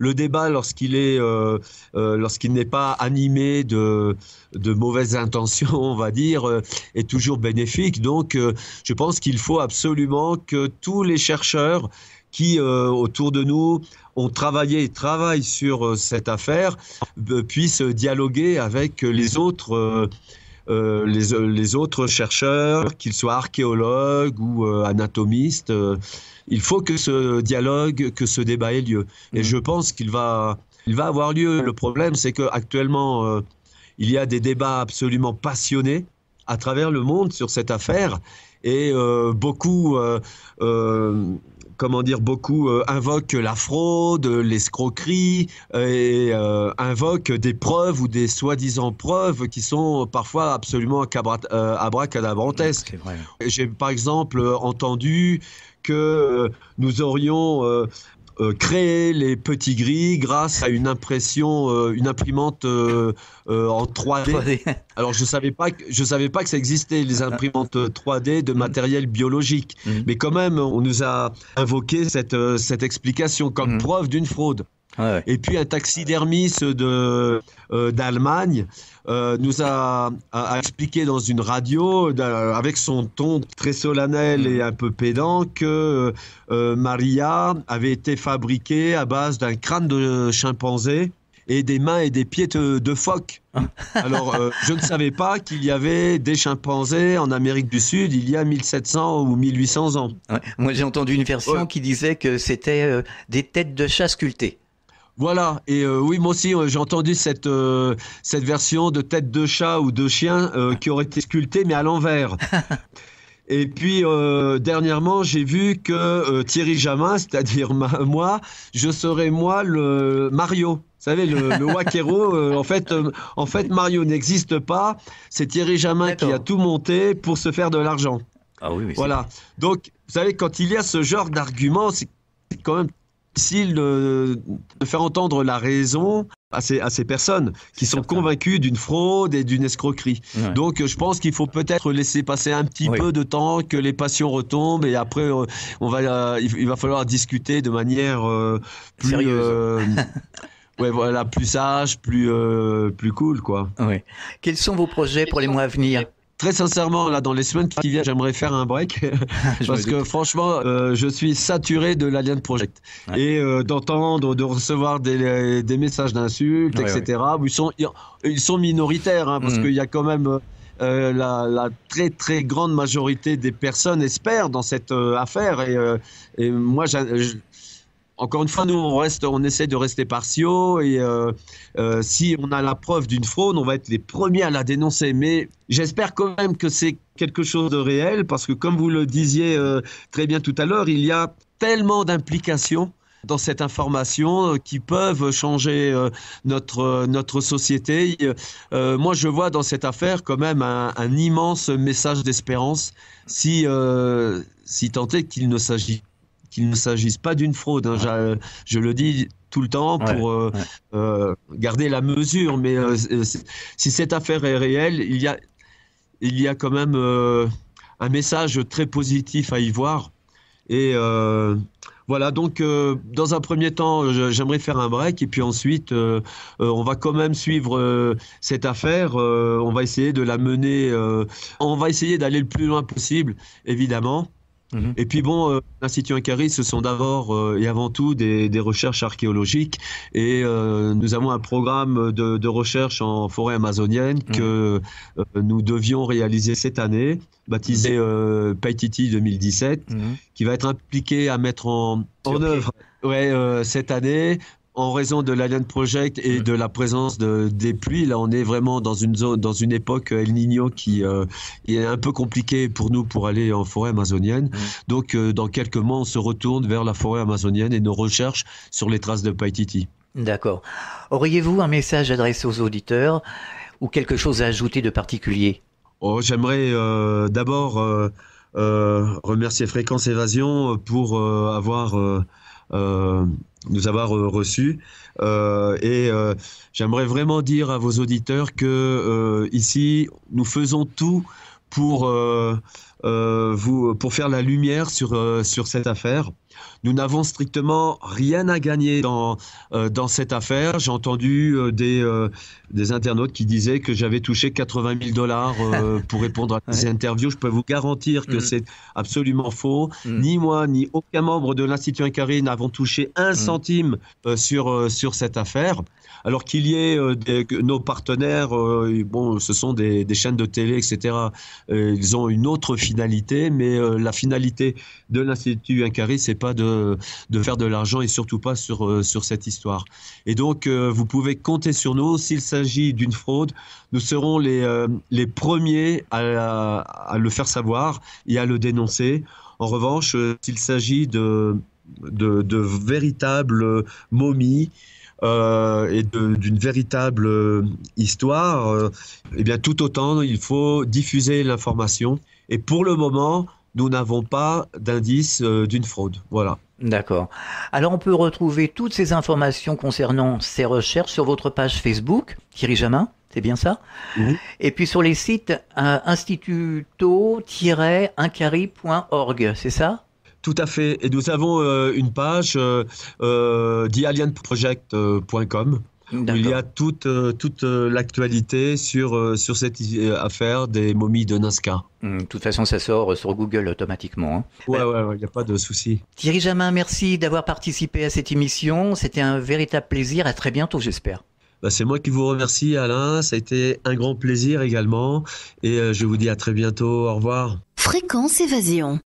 le débat, lorsqu'il n'est pas animé de mauvaises intentions, on va dire, est toujours bénéfique. Donc, je pense qu'il faut absolument que tous les chercheurs qui, autour de nous, ont travaillé et travaillent sur cette affaire, puissent dialoguer avec les autres chercheurs, qu'ils soient archéologues ou anatomistes. Il faut que ce dialogue, que ce débat ait lieu. Et je pense qu'il va avoir lieu. Le problème, c'est qu'actuellement, il y a des débats absolument passionnés à travers le monde sur cette affaire. Et beaucoup invoquent la fraude, l'escroquerie et invoquent des preuves ou des soi-disant preuves qui sont parfois absolument abracadabrantesques. J'ai par exemple entendu que nous aurions créé les petits gris grâce à une imprimante en 3D. Alors je savais pas que ça existait, les imprimantes 3D de matériel biologique. Mais quand même, on nous a invoqué cette explication comme preuve d'une fraude. Ouais. Et puis un taxidermiste d'Allemagne nous a expliqué dans une radio, avec son ton très solennel et un peu pédant, que Maria avait été fabriquée à base d'un crâne de chimpanzé et des mains et des pieds de phoque. Alors, je ne savais pas qu'il y avait des chimpanzés en Amérique du Sud il y a 1700 ou 1800 ans. Ouais. Moi, j'ai entendu une version qui disait que c'était des têtes de chat sculptées. Voilà, et oui, moi aussi, j'ai entendu cette version de tête de chat ou de chien qui aurait été sculptée, mais à l'envers. Et puis, dernièrement, j'ai vu que Thierry Jamin, c'est-à-dire moi, je serais moi le Mario. Vous savez, le Wakero, en fait, Mario n'existe pas. C'est Thierry Jamin qui a tout monté pour se faire de l'argent. Ah oui, voilà. Donc, vous savez, quand il y a ce genre d'argument, c'est quand même difficile de faire entendre la raison à ces personnes qui sont convaincues d'une fraude et d'une escroquerie. Ouais. Donc, je pense qu'il faut peut-être laisser passer un petit peu de temps, que les passions retombent, et après, il va falloir discuter de manière plus sérieuse. Ouais, voilà, plus sage, plus cool, quoi. Ouais. Quels sont vos projets pour les mois à venir ? Très sincèrement, là, dans les semaines qui viennent, j'aimerais faire un break parce que franchement, je suis saturé de l'Alien Project et d'entendre, de recevoir des messages d'insultes, etc. Ils sont minoritaires parce qu'il y a quand même la très très grande majorité des personnes espèrent dans cette affaire et moi, encore une fois, nous, on essaie de rester partiaux et si on a la preuve d'une fraude, on va être les premiers à la dénoncer. Mais j'espère quand même que c'est quelque chose de réel parce que, comme vous le disiez très bien tout à l'heure, il y a tellement d'implications dans cette information qui peuvent changer notre société. Moi, je vois dans cette affaire quand même un immense message d'espérance si tant est qu'il ne s'agisse pas d'une fraude. Je le dis tout le temps pour garder la mesure, mais si cette affaire est réelle, il y a quand même un message très positif à y voir. Et voilà, donc dans un premier temps, j'aimerais faire un break et puis ensuite, on va quand même suivre cette affaire. On va essayer de la mener, on va essayer d'aller le plus loin possible, évidemment. Et puis bon, l'Institut Incaris, ce sont d'abord et avant tout des recherches archéologiques et nous avons un programme de recherche en forêt amazonienne que nous devions réaliser cette année, baptisé Paititi 2017, qui va être impliqué à mettre en œuvre cette année. En raison de l'Alien Project et de la présence des pluies, là on est vraiment dans une zone, dans une époque El Niño qui est un peu compliquée pour nous pour aller en forêt amazonienne. Donc dans quelques mois on se retourne vers la forêt amazonienne et nos recherches sur les traces de Paititi. D'accord. Auriez-vous un message adressé aux auditeurs ou quelque chose à ajouter de particulier ? J'aimerais d'abord remercier Fréquence Évasion pour nous avoir reçus et j'aimerais vraiment dire à vos auditeurs que ici nous faisons tout pour faire la lumière sur cette affaire. Nous n'avons strictement rien à gagner dans cette affaire. J'ai entendu des internautes qui disaient que j'avais touché $80,000 pour répondre à ces interviews. Je peux vous garantir que c'est absolument faux. Ni moi, ni aucun membre de l'Institut Incaris n'avons touché un centime sur cette affaire. Alors qu'il y ait nos partenaires, ce sont des chaînes de télé, etc. Ils ont une autre finalité, mais la finalité de l'Institut Incaris, c'est pas de faire de l'argent et surtout pas sur cette histoire. Et donc, vous pouvez compter sur nous. S'il s'agit d'une fraude, nous serons les premiers à le faire savoir et à le dénoncer. En revanche, s'il s'agit de véritables momies, et d'une véritable histoire, eh bien tout autant il faut diffuser l'information. Et pour le moment, nous n'avons pas d'indice d'une fraude. Voilà. D'accord. Alors on peut retrouver toutes ces informations concernant ces recherches sur votre page Facebook, Thierry Jamin, c'est bien ça ? Et puis sur les sites instituto-incaris.org, c'est ça ? Tout à fait. Et nous avons une page thealienproject.com où il y a toute l'actualité sur cette affaire des momies de Nazca. De toute façon, ça sort sur Google automatiquement. Hein. Ouais, il n'y a pas de souci. Thierry Jamin, merci d'avoir participé à cette émission. C'était un véritable plaisir. À très bientôt, j'espère. C'est moi qui vous remercie, Alain. Ça a été un grand plaisir également. Et je vous dis à très bientôt. Au revoir. Fréquence Évasion.